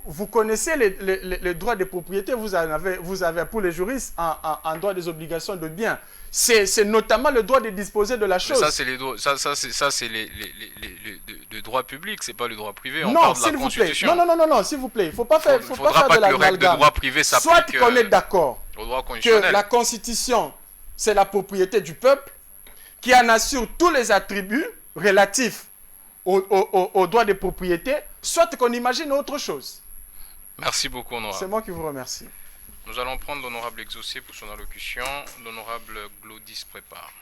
Speaker 2: vous connaissez les droits de propriété, vous avez pour les juristes un droit des obligations de biens. C'est notamment le droit de disposer de la chose.
Speaker 1: Mais ça, c'est le droit public, c'est pas le droit privé. On
Speaker 2: non,
Speaker 1: parle de la
Speaker 2: s'il vous plaît.
Speaker 1: Constitution.
Speaker 2: Non, s'il vous plaît. Il ne faut pas faire,
Speaker 1: faudra pas
Speaker 2: de
Speaker 1: que le règle de droit privé s'applique.
Speaker 2: Soit qu'on est d'accord
Speaker 1: au droit
Speaker 2: que
Speaker 1: constitutionnel.
Speaker 2: la Constitution, c'est la propriété du peuple, qui en assure tous les attributs relatifs au droit de propriété, soit qu'on imagine autre chose.
Speaker 1: Merci beaucoup, honorable.
Speaker 2: C'est moi qui vous remercie.
Speaker 1: Nous allons prendre l'honorable exaucé pour son allocution. L'honorable Glodis prépare.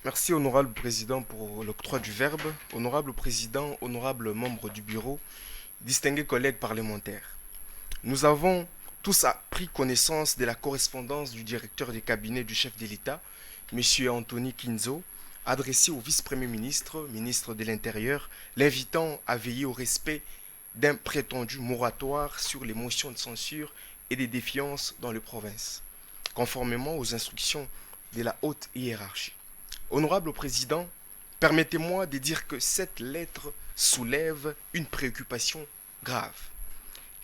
Speaker 4: Merci, honorable président, pour l'octroi du verbe. Honorable président, honorable membre du bureau, distingués collègues parlementaires. Nous avons tous pris connaissance de la correspondance du directeur des cabinets du chef de l'État, M. Anthony Kinzo, adressée au vice-premier ministre, ministre de l'Intérieur, l'invitant à veiller au respect d'un prétendu moratoire sur les motions de censure et des défiances dans les provinces, conformément aux instructions de la haute hiérarchie. Honorable Président, permettez-moi de dire que cette lettre soulève une préoccupation grave.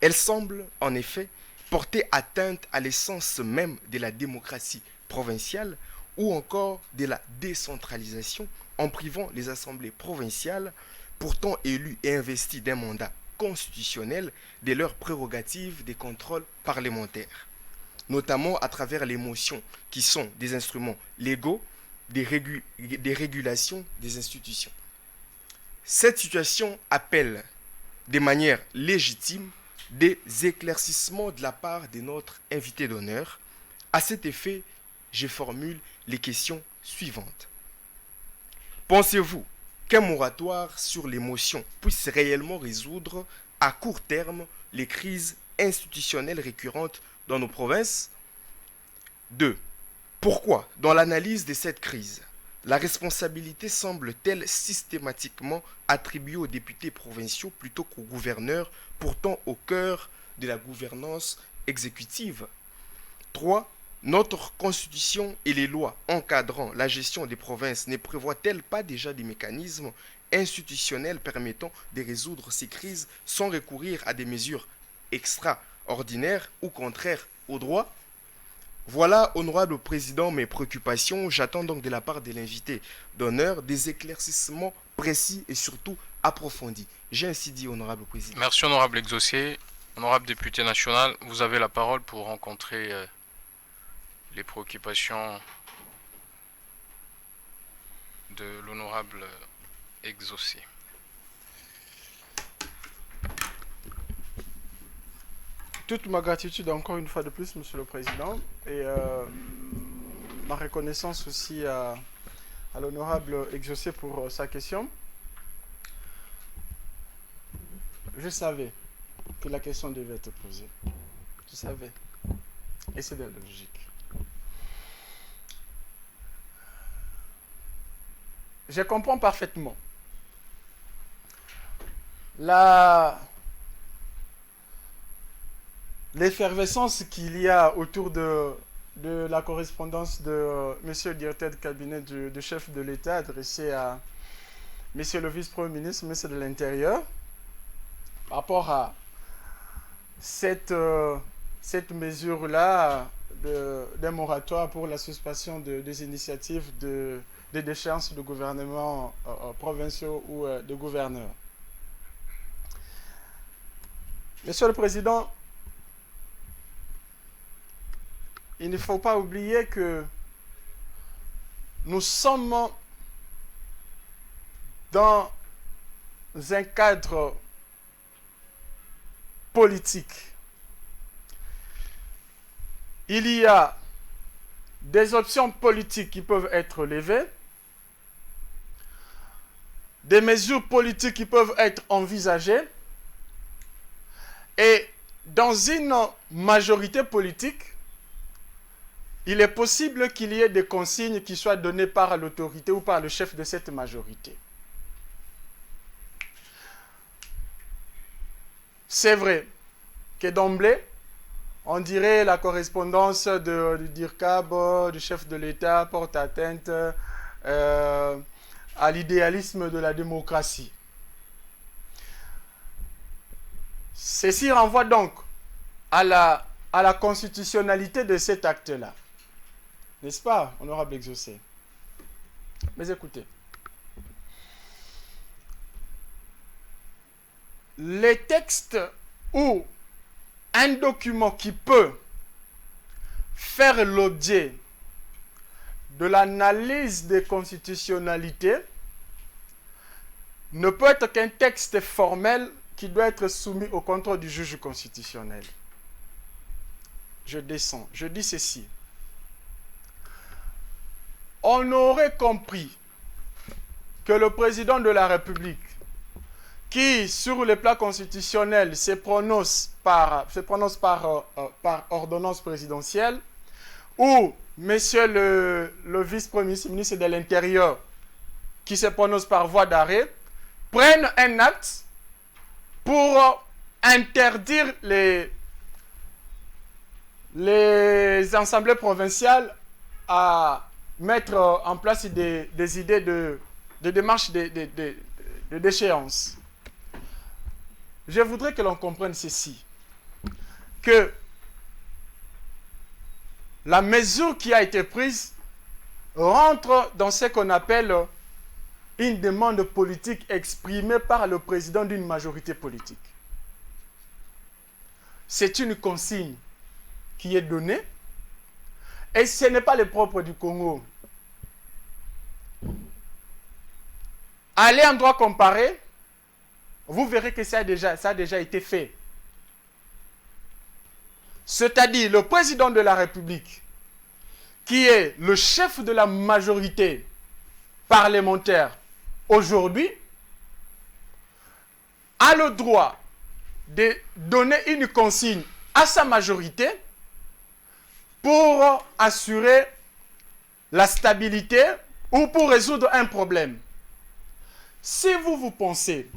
Speaker 4: Elle semble, en effet, porter atteinte à l'essence même de la démocratie provinciale ou encore de la décentralisation en privant les assemblées provinciales, pourtant élues et investies d'un mandat constitutionnel, de leurs prérogatives des contrôles parlementaires, notamment à travers les motions qui sont des instruments légaux des régulations des institutions. Cette situation appelle de manière légitime des éclaircissements de la part de notre invité d'honneur. À cet effet, je formule les questions suivantes. Pensez-vous qu'un moratoire sur les motions puisse réellement résoudre à court terme les crises institutionnelles récurrentes dans nos provinces? 2. Pourquoi, dans l'analyse de cette crise, la responsabilité semble-t-elle systématiquement attribuée aux députés provinciaux plutôt qu'aux gouverneurs, pourtant au cœur de la gouvernance exécutive? 3. Notre constitution et les lois encadrant la gestion des provinces ne prévoient-elles pas déjà des mécanismes institutionnels permettant de résoudre ces crises sans recourir à des mesures extraordinaires ou contraires au droit? Voilà, honorable Président, mes préoccupations. J'attends donc de la part de l'invité d'honneur des éclaircissements précis et surtout approfondis. J'ai ainsi dit, honorable Président.
Speaker 1: Merci, honorable Exaucé. Honorable député national, vous avez la parole pour rencontrer les préoccupations de l'honorable Exaucé.
Speaker 2: Toute ma gratitude encore une fois de plus, Monsieur le Président, et ma reconnaissance aussi à l'honorable Exaucé pour sa question. Je savais que la question devait être posée. Je savais. Et c'est de la logique. Je comprends parfaitement l'effervescence qu'il y a autour de la correspondance de monsieur le directeur de cabinet du chef de l'État adressée à monsieur le vice-premier ministre, monsieur de l'Intérieur, par rapport à cette mesure-là d'un moratoire pour la suspension des initiatives de déchéance de gouvernements provinciaux ou de gouverneurs. Monsieur le Président, il ne faut pas oublier que nous sommes dans un cadre politique. Il y a des options politiques qui peuvent être levées, des mesures politiques qui peuvent être envisagées, et dans une majorité politique, il est possible qu'il y ait des consignes qui soient données par l'autorité ou par le chef de cette majorité. C'est vrai que d'emblée, on dirait la correspondance du DIRCAB, du chef de l'État, porte atteinte à l'idéalisme de la démocratie. Ceci renvoie donc à la constitutionnalité de cet acte-là. N'est-ce pas, honorable Exaucé? Mais écoutez, les textes ou un document qui peut faire l'objet de l'analyse des constitutionnalités ne peut être qu'un texte formel qui doit être soumis au contrôle du juge constitutionnel. Je descends, je dis ceci. On aurait compris que le président de la République, qui, sur le plan constitutionnel, se prononce par ordonnance présidentielle, ou monsieur le vice-premier ministre de l'Intérieur, qui se prononce par voie d'arrêt, prennent un acte pour interdire les assemblées provinciales à mettre en place des idées de démarche de déchéance. Je voudrais que l'on comprenne ceci, que la mesure qui a été prise rentre dans ce qu'on appelle une demande politique exprimée par le président d'une majorité politique. C'est une consigne qui est donnée et ce n'est pas le propre du Congo. Allez en droit comparé, vous verrez que ça a déjà été fait. C'est-à-dire le président de la République, qui est le chef de la majorité parlementaire aujourd'hui, a le droit de donner une consigne à sa majorité pour assurer la stabilité ou pour résoudre un problème. Si vous pensez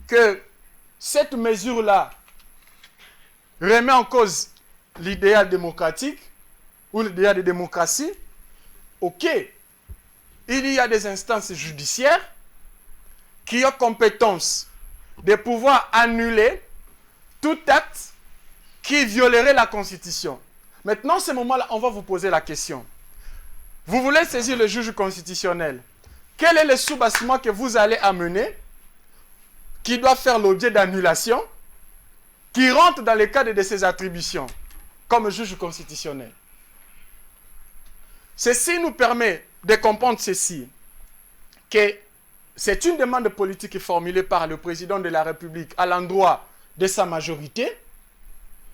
Speaker 2: que cette mesure-là remet en cause l'idéal démocratique ou l'idéal de démocratie, ok, il y a des instances judiciaires qui ont compétence de pouvoir annuler tout acte qui violerait la Constitution. Maintenant, à ce moment-là, on va vous poser la question. Vous voulez saisir le juge constitutionnel. Quel est le soubassement que vous allez amener qui doit faire l'objet d'annulation, qui rentre dans le cadre de ses attributions comme juge constitutionnel? Ceci nous permet de comprendre ceci, que c'est une demande politique formulée par le président de la République à l'endroit de sa majorité,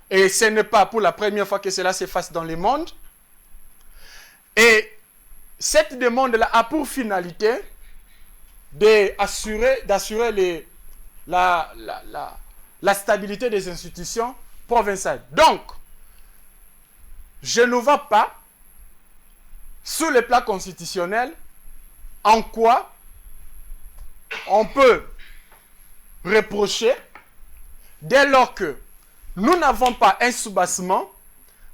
Speaker 2: et ce n'est pas pour la première fois que cela se fasse dans le monde. Et cette demande-là a pour finalité d'assurer la stabilité des institutions provinciales. Donc, je ne vois pas, sur le plan constitutionnel, en quoi on peut reprocher, dès lors que nous n'avons pas un soubassement,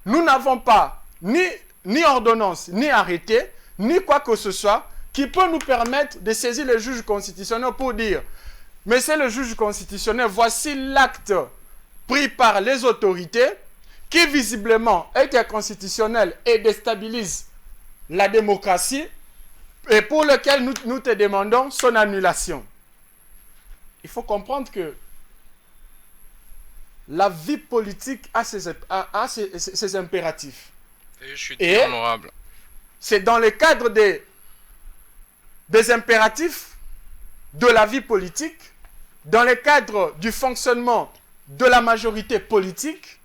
Speaker 2: nous n'avons pas ni ordonnance, ni arrêté, ni quoi que ce soit, qui peut nous permettre de saisir le juge constitutionnel pour dire: Monsieur le juge constitutionnel, voici l'acte pris par les autorités qui visiblement est inconstitutionnel et déstabilise la démocratie et pour lequel nous te demandons son annulation. Il faut comprendre que la vie politique a ses impératifs.
Speaker 1: Et je suis très honorable.
Speaker 2: C'est dans le cadre des impératifs de la vie politique, dans le cadre du fonctionnement de la majorité politique,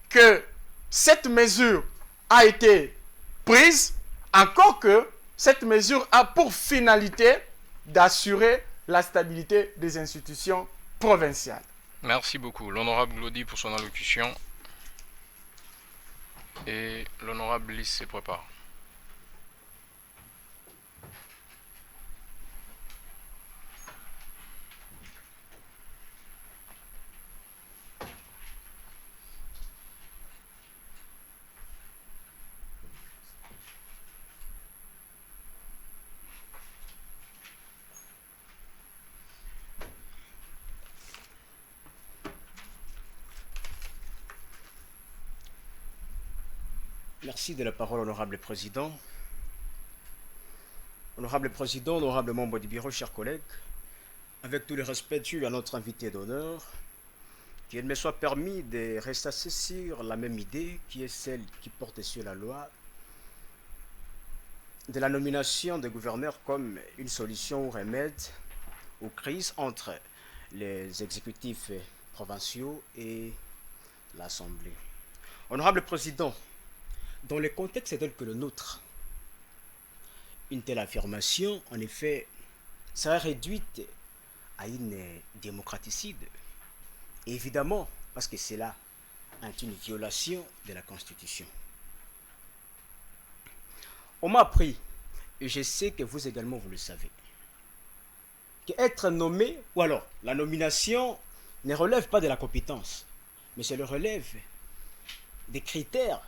Speaker 2: que cette mesure a été prise, encore que cette mesure a pour finalité d'assurer la stabilité des institutions provinciales.
Speaker 1: Merci beaucoup. L'honorable Glody pour son allocution. Et l'honorable Lys se prépare.
Speaker 5: Merci de la parole, honorable président. Honorable président, honorable membre du bureau, chers collègues, avec tout le respect dû à notre invité d'honneur, qu'il me soit permis de rester sur la même idée qui est celle qui porte sur la loi de la nomination des gouverneurs comme une solution ou remède aux crises entre les exécutifs provinciaux et l'Assemblée. Honorable président, dans le contexte tel que le nôtre, une telle affirmation, en effet, serait réduite à une démocraticide. Et évidemment, parce que cela est une violation de la Constitution. On m'a appris, et je sais que vous également vous le savez, qu'être nommé, ou alors la nomination, ne relève pas de la compétence, mais c'est le relève des critères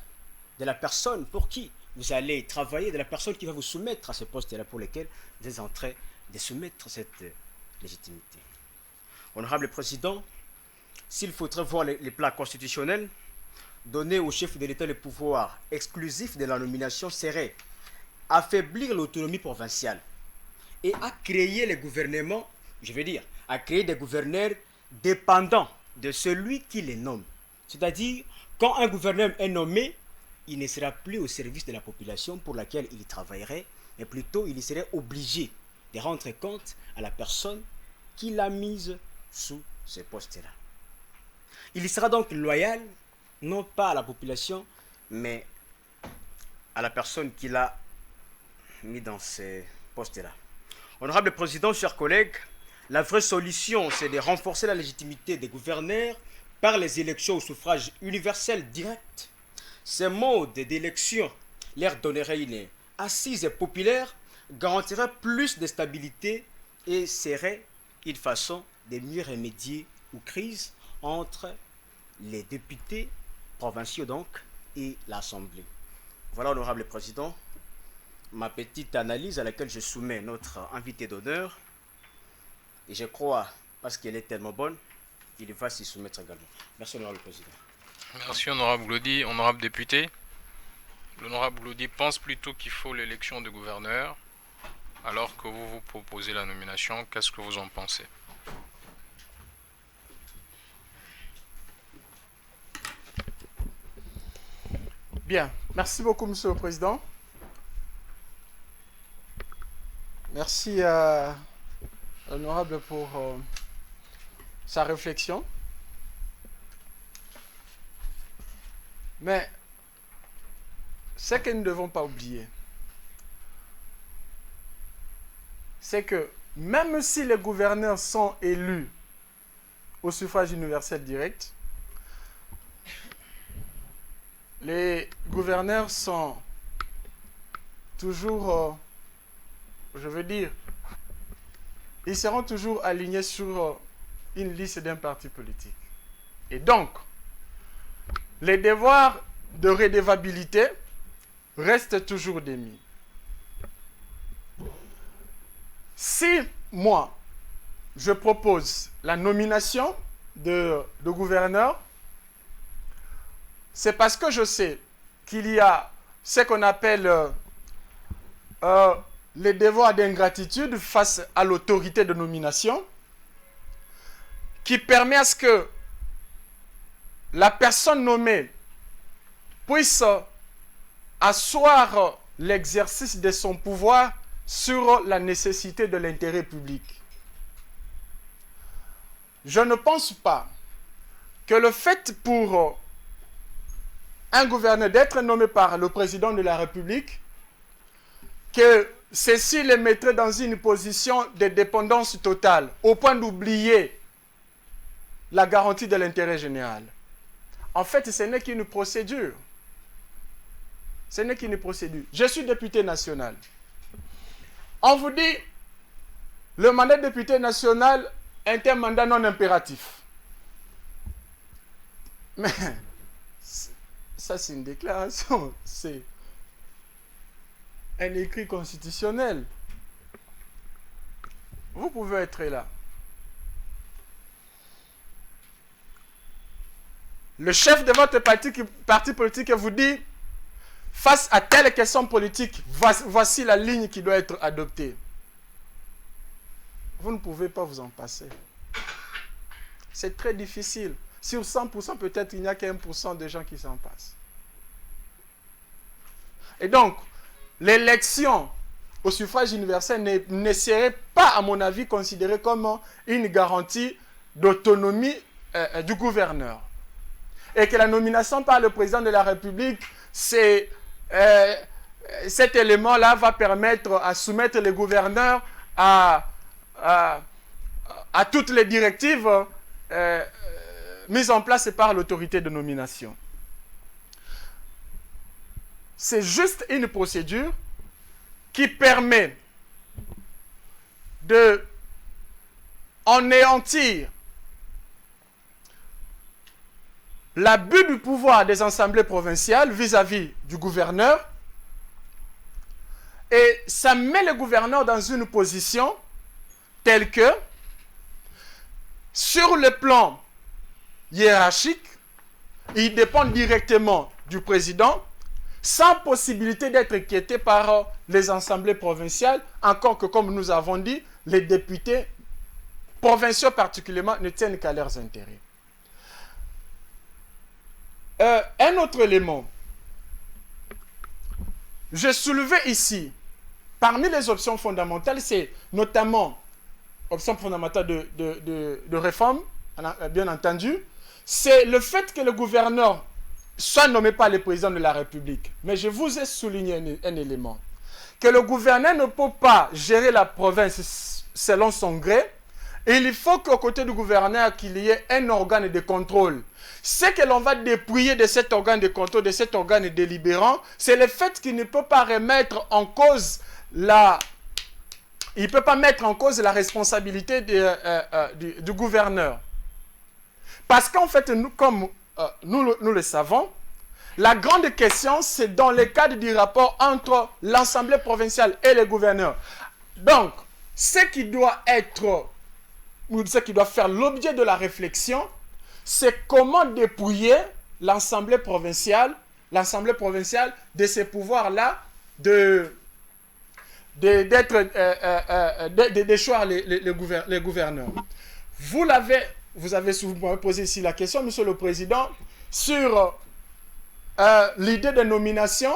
Speaker 5: de la personne pour qui vous allez travailler, de la personne qui va vous soumettre à ce poste-là pour lequel vous êtes en train de soumettre cette légitimité. Honorable Président, s'il faudrait voir les plans constitutionnels, donner au chef de l'État le pouvoir exclusif de la nomination serait affaiblir l'autonomie provinciale et à créer les gouvernements, je veux dire, à créer des gouverneurs dépendants de celui qui les nomme. C'est-à-dire, quand un gouverneur est nommé, il ne sera plus au service de la population pour laquelle il travaillerait, mais plutôt il serait obligé de rendre compte à la personne qui l'a mise sous ce poste-là. Il sera donc loyal, non pas à la population, mais à la personne qui l'a mis dans ce poste-là. Honorable Président, chers collègues, la vraie solution, c'est de renforcer la légitimité des gouverneurs par les élections au suffrage universel direct. Ces modes d'élection leur donneraient une assise populaire, garantiraient plus de stabilité et serait une façon de mieux remédier aux crises entre les députés provinciaux donc et l'Assemblée. Voilà, honorable Président, ma petite analyse à laquelle je soumets notre invité d'honneur. Et je crois, parce qu'elle est tellement bonne, il va s'y soumettre également. Merci, honorable Président.
Speaker 1: Merci, honorable Glody. Honorable député, l'honorable Glody pense plutôt qu'il faut l'élection de gouverneur, alors que vous proposez la nomination. Qu'est-ce que vous en pensez?
Speaker 2: Bien, merci beaucoup, Monsieur le Président. Merci à l'honorable pour sa réflexion. Mais ce que nous ne devons pas oublier, c'est que même si les gouverneurs sont élus au suffrage universel direct, les gouverneurs sont toujours, je veux dire, ils seront toujours alignés sur une liste d'un parti politique. Et donc, les devoirs de redevabilité restent toujours démis. Si moi, je propose la nomination de gouverneur, c'est parce que je sais qu'il y a ce qu'on appelle les devoirs d'ingratitude face à l'autorité de nomination, qui permet à ce que la personne nommée puisse asseoir l'exercice de son pouvoir sur la nécessité de l'intérêt public. Je ne pense pas que le fait pour un gouverneur d'être nommé par le président de la République, que ceci le mettrait dans une position de dépendance totale, au point d'oublier la garantie de l'intérêt général. En fait, ce n'est qu'une procédure. Ce n'est qu'une procédure. Je suis député national. On vous dit, le mandat de député national est un mandat non impératif. Mais ça, c'est une déclaration. C'est un écrit constitutionnel. Vous pouvez être là. Le chef de votre parti politique vous dit, face à telle question politique, voici la ligne qui doit être adoptée. Vous ne pouvez pas vous en passer. C'est très difficile. Sur 100%, peut-être il n'y a qu'1 % de gens qui s'en passent. Et donc, l'élection au suffrage universel ne serait pas, à mon avis, considérée comme une garantie d'autonomie du gouverneur. Et que la nomination par le président de la République, cet élément-là va permettre à soumettre les gouverneurs à toutes les directives mises en place par l'autorité de nomination. C'est juste une procédure qui permet de anéantir l'abus du pouvoir des assemblées provinciales vis-à-vis du gouverneur, et ça met le gouverneur dans une position telle que, sur le plan hiérarchique, il dépend directement du président, sans possibilité d'être inquiété par les assemblées provinciales, encore que, comme nous avons dit, les députés provinciaux particulièrement ne tiennent qu'à leurs intérêts. Un autre élément, je soulevais ici, parmi les options fondamentales, c'est notamment, option fondamentale de réforme, bien entendu, c'est le fait que le gouverneur soit nommé par le président de la République. Mais je vous ai souligné un élément, que le gouverneur ne peut pas gérer la province selon son gré. Et il faut qu'au côté du gouverneur, qu'il y ait un organe de contrôle. Ce que l'on va dépouiller de cet organe de contrôle, de cet organe délibérant, c'est le fait qu'il ne peut pas remettre en cause la... Il ne peut pas mettre en cause la responsabilité du gouverneur. Parce qu'en fait, nous, comme nous le savons, la grande question, c'est dans le cadre du rapport entre l'Assemblée provinciale et le gouverneur. Donc, ce qui doit faire l'objet de la réflexion, c'est comment dépouiller l'Assemblée provinciale de ces pouvoirs-là de choisir les gouverneurs. Vous avez souvent posé ici la question, Monsieur le Président, sur l'idée de nomination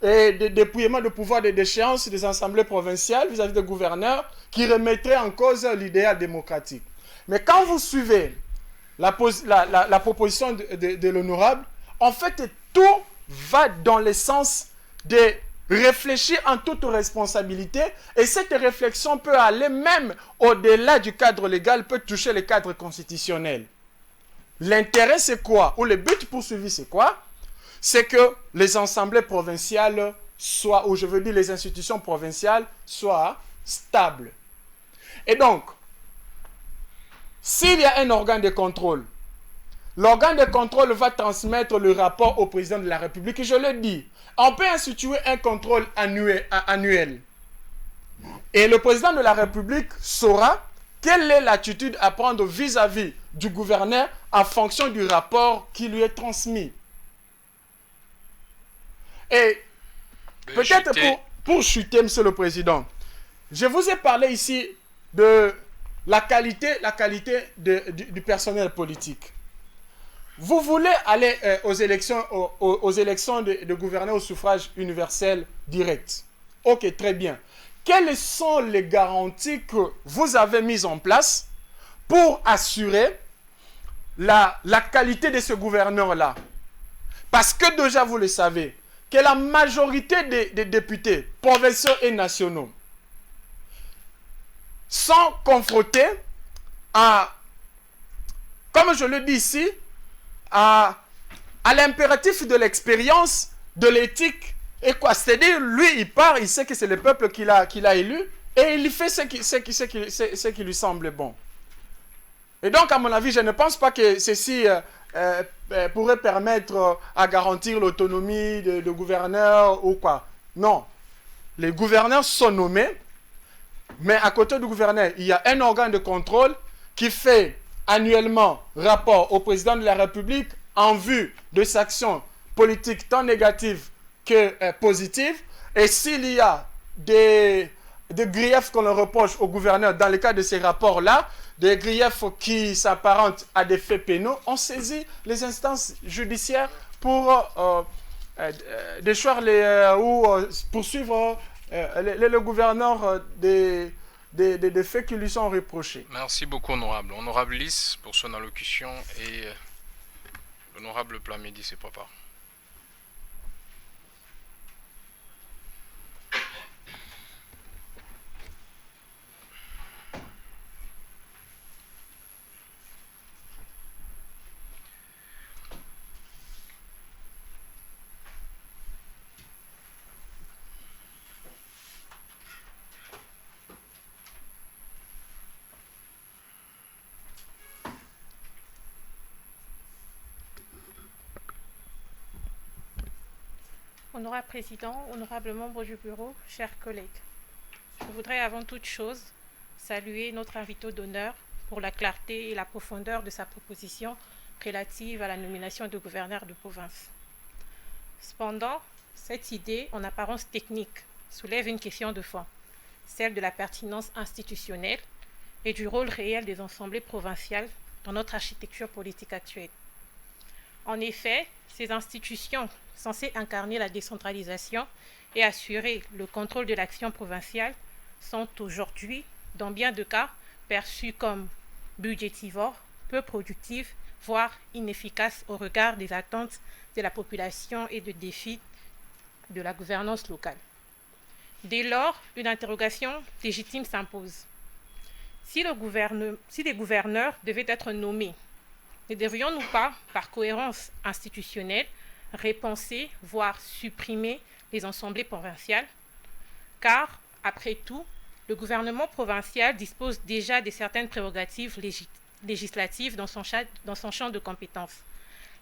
Speaker 2: et de dépouillement de pouvoir de déchéance des assemblées provinciales vis-à-vis des gouverneurs qui remettraient en cause l'idéal démocratique. Mais quand vous suivez la proposition de l'honorable, en fait, tout va dans le sens de réfléchir en toute responsabilité, et cette réflexion peut aller même au-delà du cadre légal, peut toucher le cadre constitutionnel. L'intérêt, c'est quoi? Ou le but poursuivi, c'est quoi? C'est que les assemblées provinciales soient, ou je veux dire les institutions provinciales, soient stables. Et donc, s'il y a un organe de contrôle, l'organe de contrôle va transmettre le rapport au président de la République. Et je le dis, on peut instituer un contrôle annuel. Et le président de la République saura quelle est l'attitude à prendre vis-à-vis du gouverneur en fonction du rapport qui lui est transmis. Et peut-être pour chuter, Monsieur le Président, je vous ai parlé ici de la qualité du personnel politique. Vous voulez aller aux élections de gouverneurs au suffrage universel direct. Ok, très bien. Quelles sont les garanties que vous avez mises en place pour assurer la qualité de ce gouverneur-là? Parce que déjà, vous le savez, que la majorité des députés provinciaux et nationaux sont confrontés à, comme je le dis ici, à l'impératif de l'expérience, de l'éthique, et quoi. C'est-à-dire, lui, il part, il sait que c'est le peuple qui l'a élu, et il fait ce qui lui semble bon. Et donc, à mon avis, je ne pense pas que ceci pourrait permettre à garantir l'autonomie de gouverneurs ou quoi. Non. Les gouverneurs sont nommés, mais à côté du gouverneur, il y a un organe de contrôle qui fait annuellement rapport au président de la République en vue de ses actions politiques tant négatives que positives. Et s'il y a des griefs qu'on le reproche au gouverneur dans le cadre de ces rapports-là, des griefs qui s'apparentent à des faits pénaux, on saisit les instances judiciaires pour déchoir ou poursuivre le gouverneur des faits qui lui sont reprochés.
Speaker 1: Merci beaucoup, honorable. Honorable Lys pour son allocution et l'honorable Plamidi se prépare.
Speaker 6: Honorable Président, honorables membres du Bureau, chers collègues, je voudrais avant toute chose saluer notre invité d'honneur pour la clarté et la profondeur de sa proposition relative à la nomination de gouverneur de province. Cependant, cette idée, en apparence technique, soulève une question de fond, celle de la pertinence institutionnelle et du rôle réel des assemblées provinciales dans notre architecture politique actuelle. En effet, ces institutions censées incarner la décentralisation et assurer le contrôle de l'action provinciale sont aujourd'hui, dans bien de cas, perçues comme budgétivores, peu productives, voire inefficaces au regard des attentes de la population et des défis de la gouvernance locale. Dès lors, une interrogation légitime s'impose. Si les gouverneurs devaient être nommés, ne devrions-nous pas, par cohérence institutionnelle, repenser, voire supprimer les assemblées provinciales? Car, après tout, le gouvernement provincial dispose déjà de certaines prérogatives législatives dans son champ de compétences.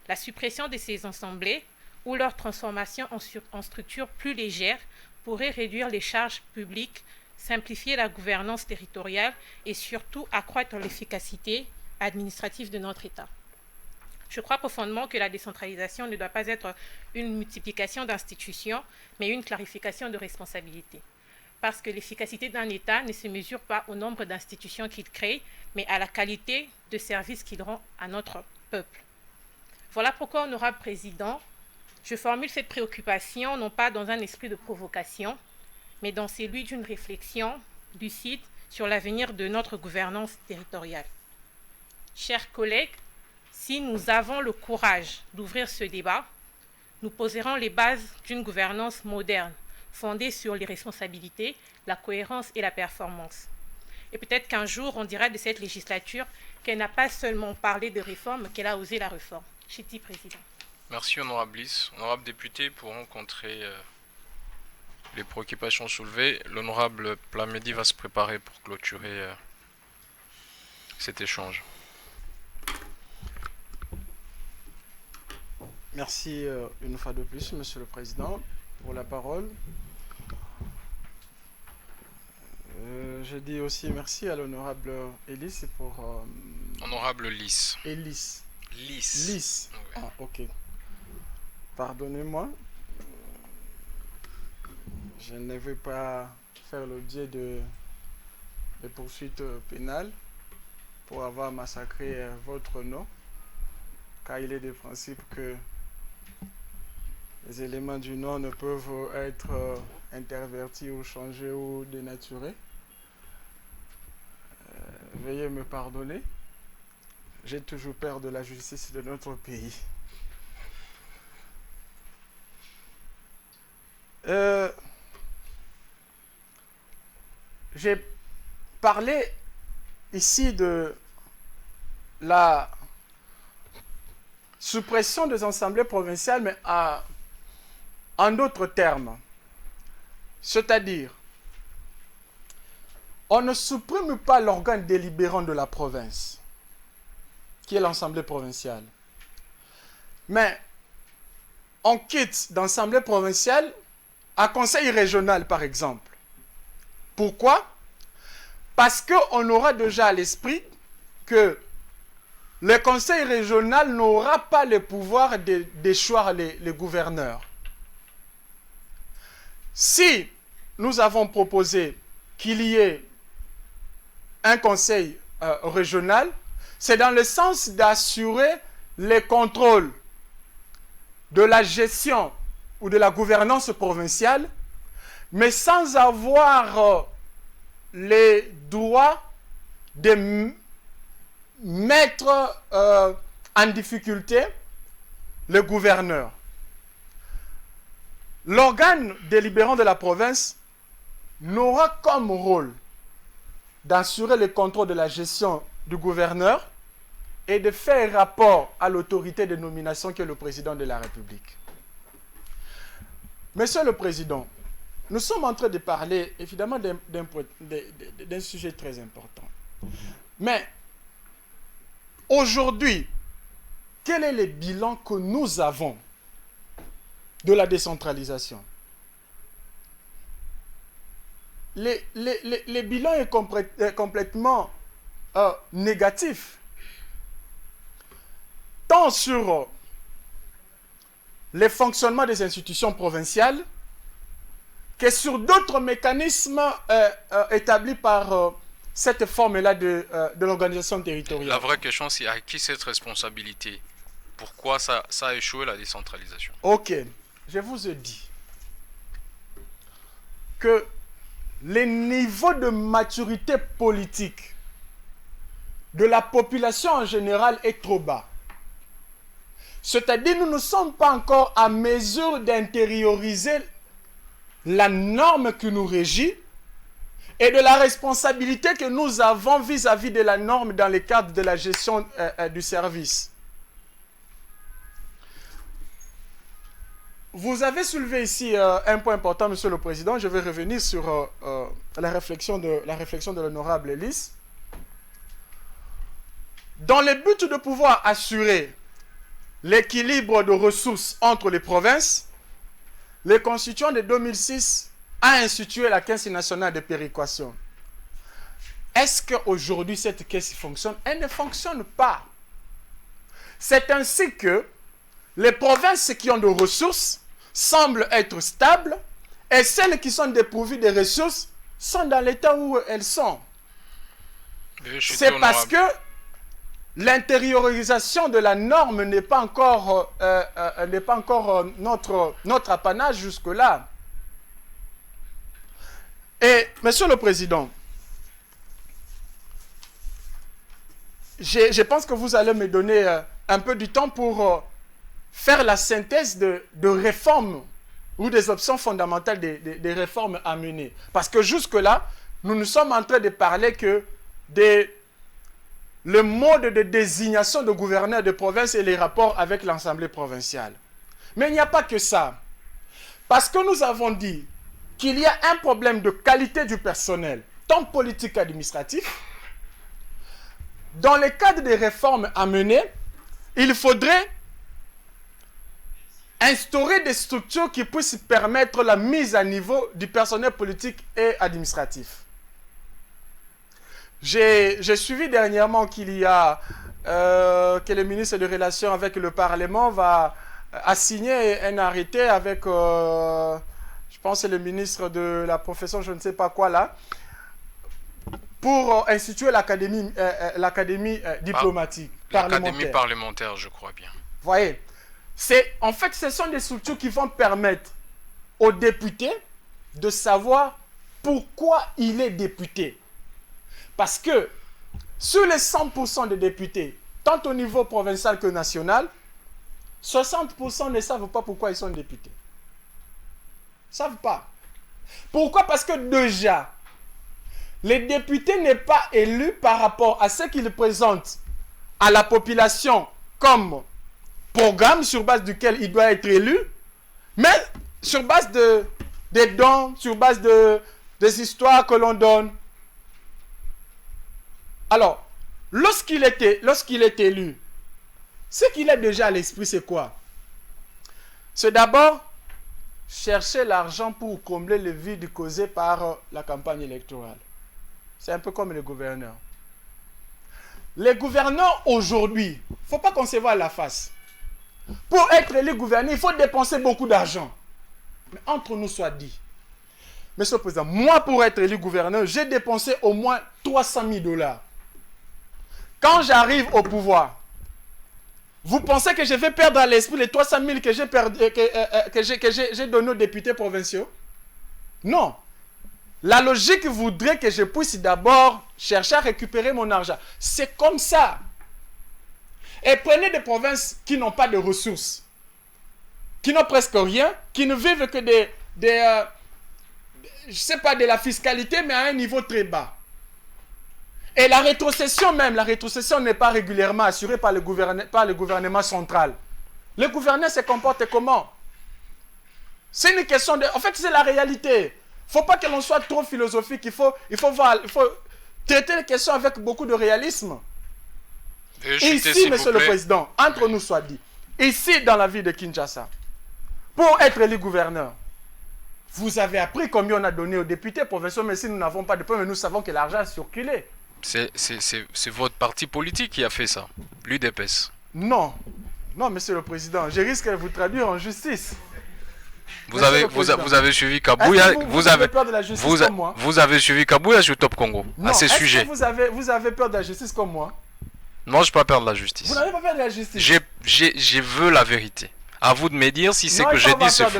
Speaker 6: La suppression de ces assemblées ou leur transformation en structures plus légères pourrait réduire les charges publiques, simplifier la gouvernance territoriale et surtout accroître l'efficacité administrative de notre État. Je crois profondément que la décentralisation ne doit pas être une multiplication d'institutions, mais une clarification de responsabilités. Parce que l'efficacité d'un État ne se mesure pas au nombre d'institutions qu'il crée, mais à la qualité de service qu'il rend à notre peuple. Voilà pourquoi, honorable Président, je formule cette préoccupation non pas dans un esprit de provocation, mais dans celui d'une réflexion lucide sur l'avenir de notre gouvernance territoriale. Chers collègues, si nous avons le courage d'ouvrir ce débat, nous poserons les bases d'une gouvernance moderne, fondée sur les responsabilités, la cohérence et la performance. Et peut-être qu'un jour, on dira de cette législature qu'elle n'a pas seulement parlé de réforme, qu'elle a osé la réforme. Chiti, Président.
Speaker 1: Merci, honorable Lys. Honorable député, pour rencontrer les préoccupations soulevées, l'honorable Plamedi va se préparer pour clôturer cet échange.
Speaker 2: Merci une fois de plus, Monsieur le Président, pour la parole. Je dis aussi merci à l'honorable Élise pour...
Speaker 1: Honorable Lys.
Speaker 2: Élise.
Speaker 1: Lys.
Speaker 2: Lys.
Speaker 1: Oui.
Speaker 2: Ah, ok. Pardonnez-moi. Je ne vais pas faire l'objet de poursuites pénales pour avoir massacré votre nom, car il est de principe que les éléments du nom ne peuvent être intervertis ou changés ou dénaturés. Veuillez me pardonner. J'ai toujours peur de la justice de notre pays. J'ai parlé ici de la suppression des assemblées provinciales, mais en d'autres termes. C'est-à-dire, on ne supprime pas l'organe délibérant de la province, qui est l'Assemblée provinciale. Mais on quitte d'Assemblée provinciale à Conseil régional, par exemple. Pourquoi? Parce qu'on aura déjà à l'esprit que le Conseil régional n'aura pas le pouvoir d'échoir les gouverneurs. Si nous avons proposé qu'il y ait un Conseil régional, c'est dans le sens d'assurer les contrôles de la gestion ou de la gouvernance provinciale, mais sans avoir les droits de mettre en difficulté le gouverneur. L'organe délibérant de la province n'aura comme rôle d'assurer le contrôle de la gestion du gouverneur et de faire rapport à l'autorité de nomination qui est le président de la République. Monsieur le Président, nous sommes en train de parler évidemment d'un sujet très important. Mais aujourd'hui, quel est le bilan que nous avons de la décentralisation. Les bilans est complètement négatif. Tant sur les fonctionnements des institutions provinciales que sur d'autres mécanismes établis par cette forme-là de l'organisation territoriale.
Speaker 1: La vraie question, c'est à qui cette responsabilité? Pourquoi ça a échoué la décentralisation?
Speaker 2: Ok, je vous ai dit que les niveaux de maturité politique de la population en général est trop bas. C'est-à-dire nous ne sommes pas encore à mesure d'intérioriser la norme qui nous régit et de la responsabilité que nous avons vis-à-vis de la norme dans le cadre de la gestion du service. Vous avez soulevé ici un point important, Monsieur le Président. Je vais revenir sur la réflexion de l'honorable Ellis. Dans le but de pouvoir assurer l'équilibre de ressources entre les provinces, le Constituant de 2006 a institué la Caisse nationale de péréquation. Est-ce qu'aujourd'hui cette caisse fonctionne? Elle ne fonctionne pas. C'est ainsi que les provinces qui ont de ressources semblent être stables et celles qui sont dépourvues de ressources sont dans l'état où elles sont. C'est parce que l'intériorisation de la norme n'est pas encore, notre apanage jusque-là. Et, Monsieur le Président, je pense que vous allez me donner un peu du temps pour faire la synthèse de réformes ou des options fondamentales des réformes à mener. Parce que jusque-là, nous sommes en train de parler que le mode de désignation de gouverneur de province et les rapports avec l'Assemblée provinciale. Mais il n'y a pas que ça. Parce que nous avons dit qu'il y a un problème de qualité du personnel, tant politique qu'administratif. Dans le cadre des réformes à mener, il faudrait instaurer des structures qui puissent permettre la mise à niveau du personnel politique et administratif. J'ai suivi dernièrement qu'il y a que le ministre des Relations avec le Parlement a signé un arrêté avec, je pense, le ministre de la profession, je ne sais pas quoi là, pour instituer l'académie diplomatique parlementaire.
Speaker 1: L'académie parlementaire, je crois bien.
Speaker 2: Voyez, en fait, ce sont des structures qui vont permettre aux députés de savoir pourquoi il est député. Parce que sur les 100% des députés, tant au niveau provincial que national, 60% ne savent pas pourquoi ils sont députés. Ils ne savent pas. Pourquoi? Parce que déjà, les députés n'est pas élu par rapport à ce qu'ils présentent à la population comme programme sur base duquel il doit être élu, mais sur base des dons, sur base des histoires que l'on donne. Alors, lorsqu'il est élu, ce qu'il a déjà à l'esprit, c'est quoi? C'est d'abord chercher l'argent pour combler le vide causé par la campagne électorale. C'est un peu comme les gouverneurs. Les gouverneurs aujourd'hui, il ne faut pas qu'on se voie à la face. Pour être élu gouverneur, il faut dépenser beaucoup d'argent. Mais entre nous soit dit, Monsieur le Président, moi pour être élu gouverneur, j'ai dépensé au moins 300 000 $. Quand j'arrive au pouvoir, vous pensez que je vais perdre à l'esprit les 300 000 que j'ai donnés aux députés provinciaux? Non. La logique voudrait que je puisse d'abord chercher à récupérer mon argent. C'est comme ça. Et prenez des provinces qui n'ont pas de ressources, qui n'ont presque rien, qui ne vivent que je sais pas, de la fiscalité, mais à un niveau très bas. Et la rétrocession n'est pas régulièrement assurée par le gouvernement central. Le gouverneur se comporte comment? C'est une question de... En fait, c'est la réalité. Il ne faut pas que l'on soit trop philosophique. Il faut traiter les questions avec beaucoup de réalisme. Ici, Monsieur le Président, entre nous soit dit, ici dans la ville de Kinshasa, pour être élu gouverneur. Vous avez appris combien on a donné aux députés provinciaux, mais si nous n'avons pas de preuves, nous savons que l'argent a circulé.
Speaker 1: C'est votre parti politique qui a fait ça, l'UDPS.
Speaker 2: Non, non, monsieur le président, je risque de vous traduire en justice.
Speaker 1: Vous avez suivi Kabouya,
Speaker 2: vous avez peur de la justice comme moi?
Speaker 1: Vous avez suivi Kabouya sur Top Congo
Speaker 2: non,
Speaker 1: à ces sujets.
Speaker 2: Vous avez peur de la justice comme moi?
Speaker 1: Non, je n'ai pas peur de la justice.
Speaker 2: Vous n'avez pas peur de la justice?
Speaker 1: Je veux la vérité. À vous de me dire si c'est que j'ai dit c'est faux.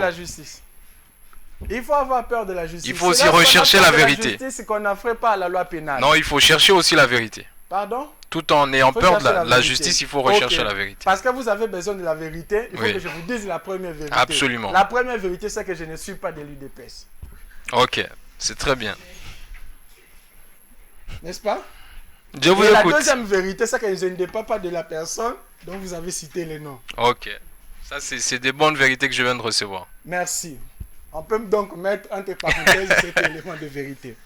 Speaker 2: Il faut avoir peur de la justice.
Speaker 1: Il faut aussi rechercher la vérité.
Speaker 2: La justice, c'est qu'on n'en ferait pas à la loi pénale.
Speaker 1: Non, il faut chercher aussi la vérité.
Speaker 2: Pardon?
Speaker 1: Tout en ayant peur de la justice, il faut rechercher la vérité.
Speaker 2: Parce que vous avez besoin de la vérité, il faut que je vous dise la première vérité.
Speaker 1: Absolument.
Speaker 2: La première vérité, c'est que je ne suis pas de l'UDPS.
Speaker 1: Ok, c'est très bien.
Speaker 2: N'est-ce pas?
Speaker 1: Je vous
Speaker 2: écoute. La deuxième vérité, c'est que je ne dépends pas de la personne dont vous avez cité les noms.
Speaker 1: Ok. Ça, c'est des bonnes vérités que je viens de recevoir. Merci.
Speaker 2: On peut donc mettre entre parenthèses cet élément de vérité.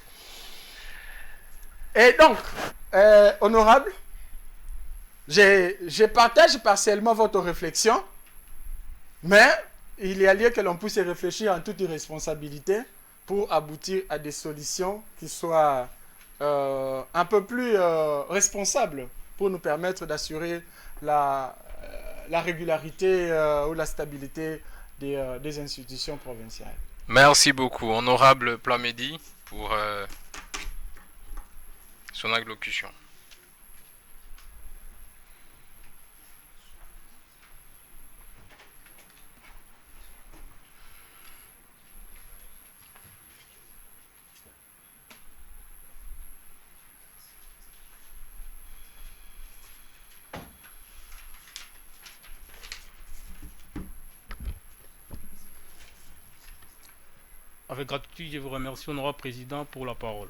Speaker 2: Et donc, honorable, je partage partiellement votre réflexion, mais il y a lieu que l'on puisse réfléchir en toute irresponsabilité pour aboutir à des solutions qui soient un peu plus responsables pour nous permettre d'assurer la régularité ou la stabilité des institutions provinciales.
Speaker 1: Merci beaucoup, honorable Plamedi, pour son allocution.
Speaker 7: Avec gratitude, je vous remercie, honorable président, pour la parole.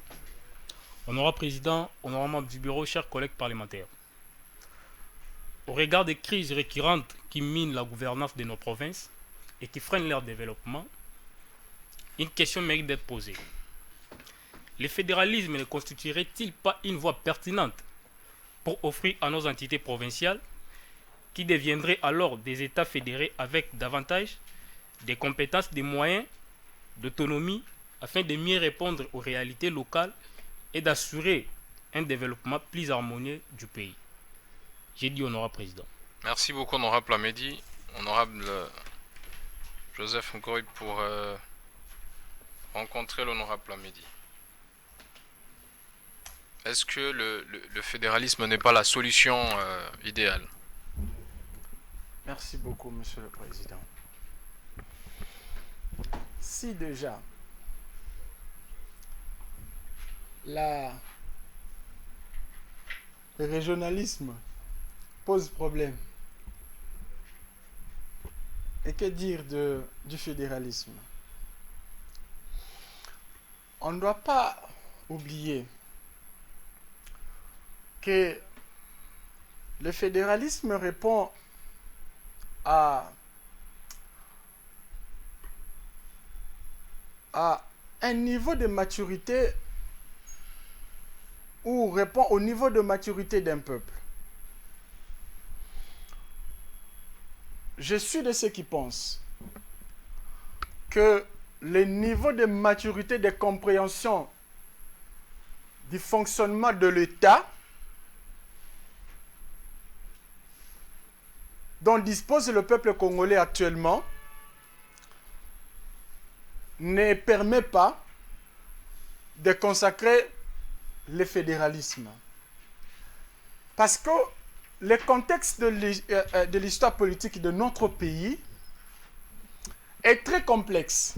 Speaker 7: Honorable président, honorable membre du bureau, chers collègues parlementaires. Au regard des crises récurrentes qui minent la gouvernance de nos provinces et qui freinent leur développement, une question mérite d'être posée. Le fédéralisme ne constituerait-il pas une voie pertinente pour offrir à nos entités provinciales, qui deviendraient alors des États fédérés avec davantage de compétences, des moyens, d'autonomie, afin de mieux répondre aux réalités locales et d'assurer un développement plus harmonieux du pays. J'ai dit honorable président.
Speaker 1: Merci beaucoup, honorable Plamedi. Honorable Joseph Nkoy pour rencontrer l'honorable Plamedi. Est-ce que le fédéralisme n'est pas la solution idéale?
Speaker 2: Merci beaucoup, monsieur le président. Si déjà le régionalisme pose problème, et que dire du fédéralisme? On ne doit pas oublier que le fédéralisme répond à un niveau de maturité ou répond au niveau de maturité d'un peuple. Je suis de ceux qui pensent que le niveau de maturité de compréhension du fonctionnement de l'État dont dispose le peuple congolais actuellement ne permet pas de consacrer le fédéralisme. Parce que le contexte de l'histoire politique de notre pays est très complexe.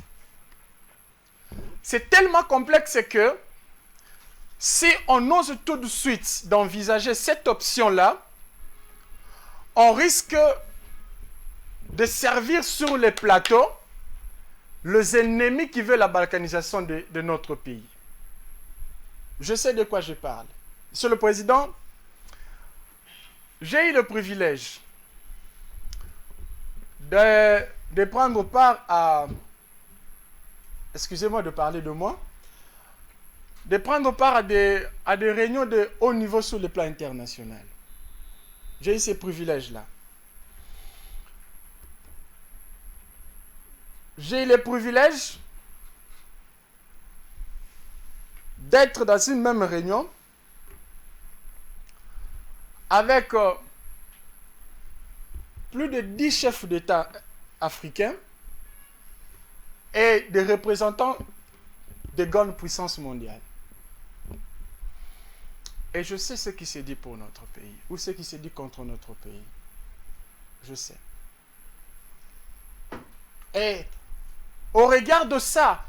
Speaker 2: C'est tellement complexe que si on ose tout de suite d'envisager cette option-là, on risque de servir sur les plateaux les ennemis qui veulent la balkanisation de notre pays. Je sais de quoi je parle. Monsieur le Président, j'ai eu le privilège de prendre part à... Excusez-moi de parler de moi. De prendre part à des réunions de haut niveau sur le plan international. J'ai eu ces privilèges-là. j'ai eu le privilège d'être dans une même réunion avec plus de 10 chefs d'État africains et des représentants des grandes puissances mondiales. Et je sais ce qui s'est dit pour notre pays, ou ce qui s'est dit contre notre pays. Je sais. Et au regard de ça,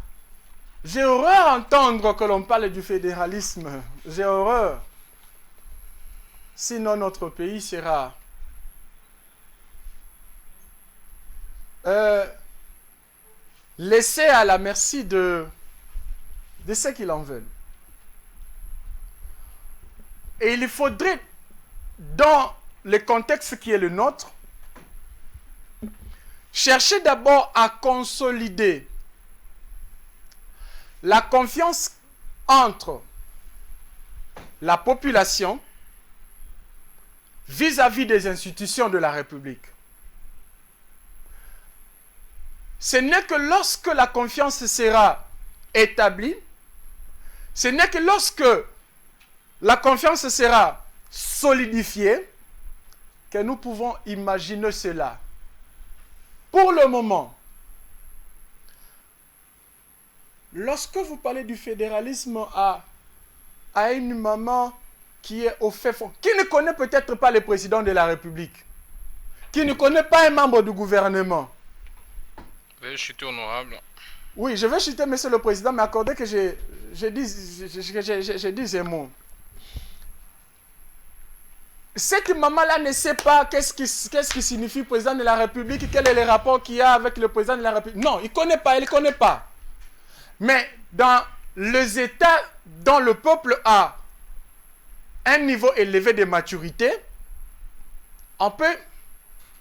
Speaker 2: j'ai horreur d'entendre que l'on parle du fédéralisme. J'ai horreur. Sinon, notre pays sera laissé à la merci de ceux qui l'en veulent. Et il faudrait, dans le contexte qui est le nôtre, chercher d'abord à consolider la confiance entre la population vis-à-vis des institutions de la République. Ce n'est que lorsque la confiance sera établie, ce n'est que lorsque la confiance sera solidifiée que nous pouvons imaginer cela. Pour le moment, lorsque vous parlez du fédéralisme à une maman qui est au fait fond, qui ne connaît peut-être pas le président de la République, qui ne connaît pas un membre du gouvernement.
Speaker 1: Veuillez chuter, honorable.
Speaker 2: Oui, je vais chuter, monsieur le président, mais accordez que je dise un mot. Cette maman-là ne sait pas qu'est-ce qui signifie président de la République, quel est le rapport qu'il y a avec le président de la République. Non, il ne connaît pas, elle ne connaît pas. Mais dans les États dont le peuple a un niveau élevé de maturité, on peut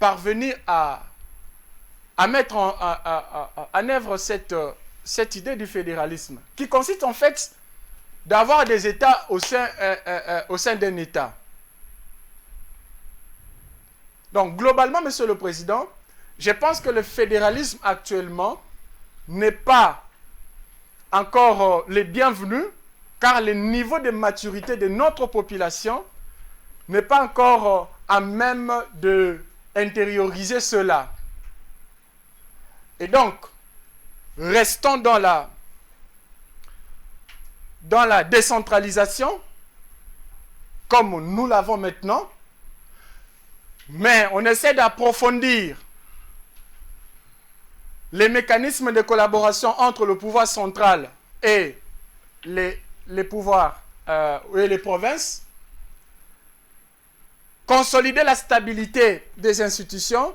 Speaker 2: parvenir à mettre en œuvre cette idée du fédéralisme, qui consiste en fait d'avoir des États au sein d'un État. Donc, globalement, monsieur le président, je pense que le fédéralisme actuellement n'est pas encore le bienvenu, car le niveau de maturité de notre population n'est pas encore à même d'intérioriser cela. Et donc, restons dans la décentralisation, comme nous l'avons maintenant, mais on essaie d'approfondir les mécanismes de collaboration entre le pouvoir central et les pouvoirs et les provinces, consolider la stabilité des institutions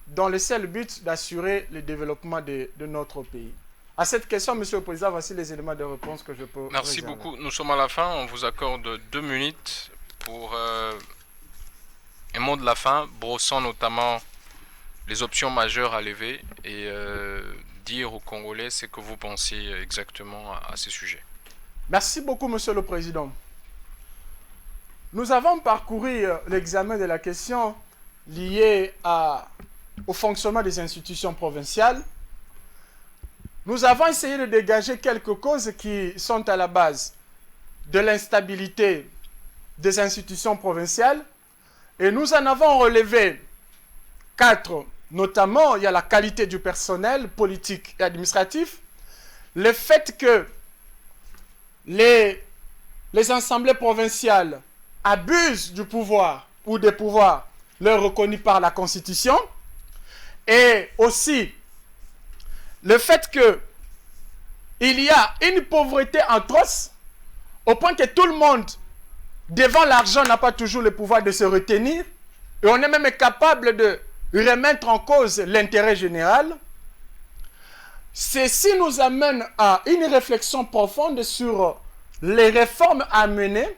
Speaker 2: dans le seul but d'assurer le développement de notre pays. À cette question, monsieur le président, voici les éléments de réponse que je peux
Speaker 1: Merci
Speaker 2: réserver.
Speaker 1: beaucoup. Nous sommes à la fin. On vous accorde 2 minutes pour un mot de la fin, brossant notamment les options majeures à lever et dire aux Congolais ce que vous pensez exactement à ces sujets.
Speaker 2: Merci beaucoup, monsieur le président. Nous avons parcouru l'examen de la question liée au fonctionnement des institutions provinciales. Nous avons essayé de dégager quelques causes qui sont à la base de l'instabilité des institutions provinciales et nous en avons relevé 4. Notamment, il y a la qualité du personnel politique et administratif, le fait que les assemblées provinciales abusent du pouvoir ou des pouvoirs leur reconnus par la Constitution, et aussi le fait que il y a une pauvreté atroce au point que tout le monde devant l'argent n'a pas toujours le pouvoir de se retenir, et on est même capable de remettre en cause l'intérêt général. Ceci nous amène à une réflexion profonde sur les réformes à mener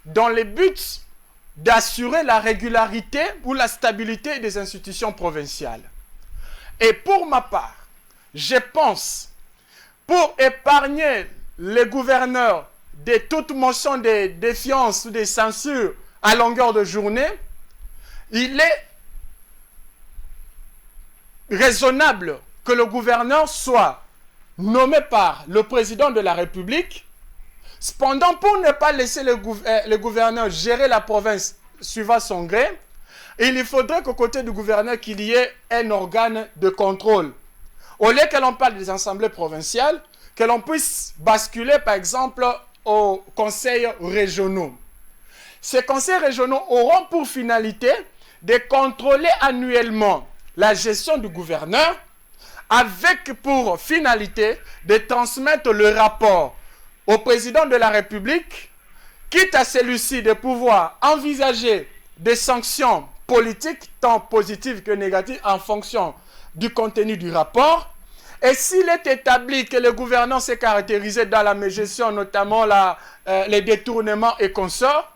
Speaker 2: dans le but d'assurer la régularité ou la stabilité des institutions provinciales. Et pour ma part, je pense, pour épargner les gouverneurs de toute motion de défiance ou de censure à longueur de journée, il est raisonnable que le gouverneur soit nommé par le président de la République. Cependant, pour ne pas laisser le gouverneur gérer la province suivant son gré, il faudrait qu'au côté du gouverneur, qu'il y ait un organe de contrôle. Au lieu que l'on parle des assemblées provinciales, que l'on puisse basculer, par exemple, aux conseils régionaux. Ces conseils régionaux auront pour finalité de contrôler annuellement la gestion du gouverneur, avec pour finalité de transmettre le rapport au président de la République, quitte à celui-ci de pouvoir envisager des sanctions politiques, tant positives que négatives, en fonction du contenu du rapport. Et s'il est établi que le gouvernement s'est caractérisé dans la mégestion, notamment les détournements et consorts,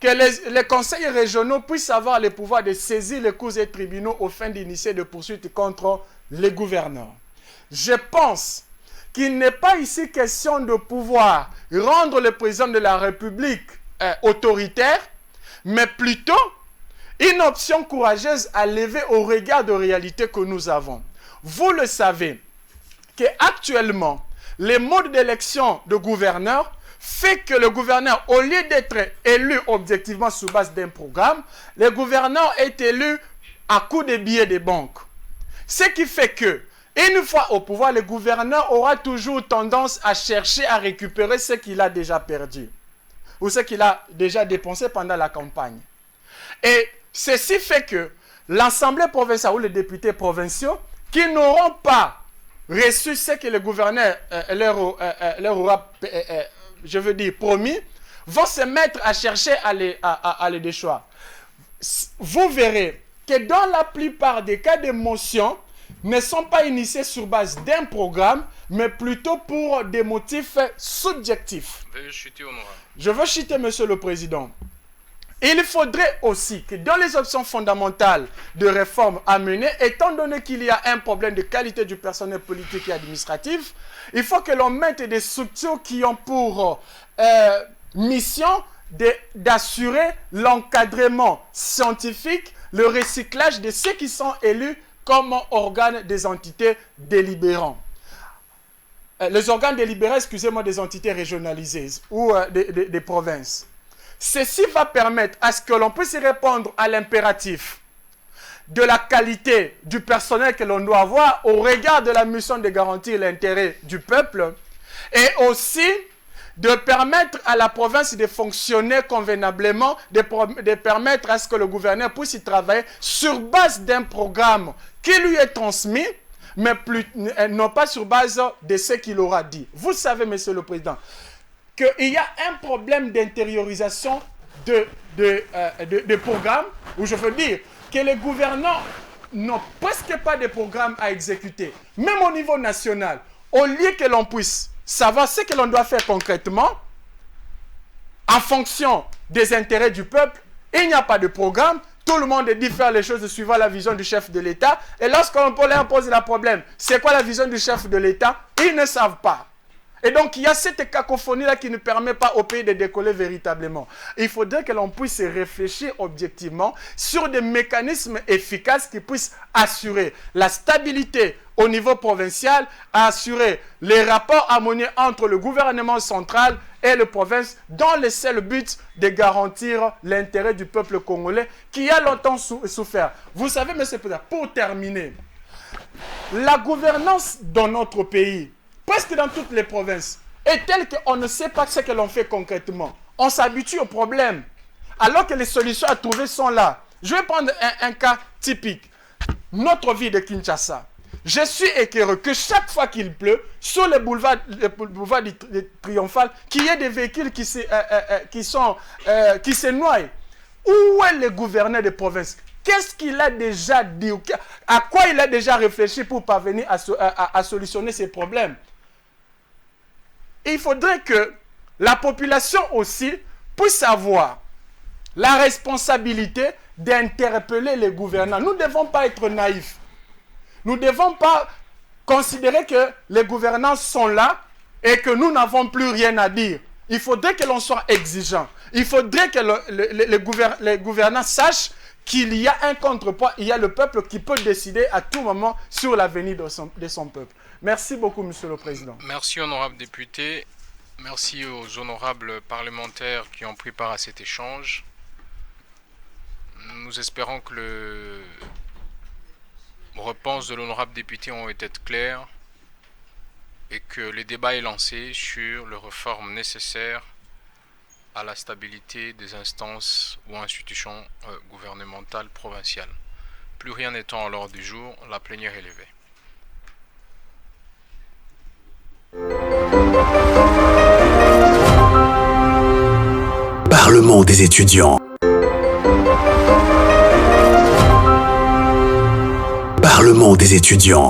Speaker 2: que les conseils régionaux puissent avoir le pouvoir de saisir les cours et tribunaux aux fins d'initier des poursuites contre les gouverneurs. Je pense qu'il n'est pas ici question de pouvoir rendre le président de la République autoritaire, mais plutôt une option courageuse à lever au regard de réalité que nous avons. Vous le savez, qu'actuellement, les modes d'élection de gouverneurs fait que le gouverneur, au lieu d'être élu objectivement sous base d'un programme, le gouverneur est élu à coup de billets de banque. Ce qui fait que, une fois au pouvoir, le gouverneur aura toujours tendance à chercher à récupérer ce qu'il a déjà perdu ou ce qu'il a déjà dépensé pendant la campagne. Et ceci fait que l'Assemblée provinciale ou les députés provinciaux qui n'auront pas reçu ce que le gouverneur leur aura, je veux dire, promis, vont se mettre à chercher à les déchoir. Vous verrez que dans la plupart des cas de motion, ne sont pas initiés sur base d'un programme, mais plutôt pour des motifs subjectifs.
Speaker 1: Veuillez chuter, honorable.
Speaker 2: Je veux chuter, Monsieur le Président. Il faudrait aussi que dans les options fondamentales de réforme à mener, étant donné qu'il y a un problème de qualité du personnel politique et administratif, il faut que l'on mette des structures qui ont pour mission d'assurer l'encadrement scientifique, le recyclage de ceux qui sont élus comme organes des entités délibérantes. Les organes délibérés, excusez-moi, des entités régionalisées ou des provinces. Ceci va permettre à ce que l'on puisse répondre à l'impératif de la qualité du personnel que l'on doit avoir au regard de la mission de garantir l'intérêt du peuple et aussi de permettre à la province de fonctionner convenablement, de permettre à ce que le gouverneur puisse y travailler sur base d'un programme qui lui est transmis, mais non pas sur base de ce qu'il aura dit. Vous savez, Monsieur le Président, qu'il y a un problème d'intériorisation de programmes, où je veux dire que les gouvernants n'ont presque pas de programme à exécuter, même au niveau national, au lieu que l'on puisse savoir ce que l'on doit faire concrètement, en fonction des intérêts du peuple, il n'y a pas de programme, tout le monde dit faire les choses suivant la vision du chef de l'État, et lorsqu'on leur pose le problème, c'est quoi la vision du chef de l'État, ils ne savent pas. Et donc, il y a cette cacophonie-là qui ne permet pas au pays de décoller véritablement. Il faudrait que l'on puisse réfléchir objectivement sur des mécanismes efficaces qui puissent assurer la stabilité au niveau provincial, assurer les rapports harmonieux entre le gouvernement central et les provinces dans le seul but de garantir l'intérêt du peuple congolais qui a longtemps souffert. Vous savez, M. le Président, pour terminer, la gouvernance dans notre pays, presque dans toutes les provinces, est telle qu'on ne sait pas ce que l'on fait concrètement. On s'habitue au problème, alors que les solutions à trouver sont là. Je vais prendre un cas typique. Notre ville de Kinshasa. Je suis écœureux que chaque fois qu'il pleut, sur le boulevard du Triomphal, qu'il y ait des véhicules qui se noient. Où est le gouverneur de province? Qu'est-ce qu'il a déjà dit? À quoi il a déjà réfléchi pour parvenir à solutionner ces problèmes? Il faudrait que la population aussi puisse avoir la responsabilité d'interpeller les gouvernants. Nous ne devons pas être naïfs. Nous ne devons pas considérer que les gouvernants sont là et que nous n'avons plus rien à dire. Il faudrait que l'on soit exigeant. Il faudrait que les gouvernants sachent qu'il y a un contrepoids, il y a le peuple qui peut décider à tout moment sur l'avenir de son peuple. Merci beaucoup, Monsieur le Président.
Speaker 1: Merci, honorable député. Merci aux honorables parlementaires qui ont pris part à cet échange. Nous espérons que les réponses de l'honorable député ont été claires et que le débat est lancé sur les réformes nécessaires à la stabilité des instances ou institutions gouvernementales provinciales. Plus rien n'étant à l'ordre du jour, la plénière est levée.
Speaker 3: Parlement des étudiants. Parlement des étudiants.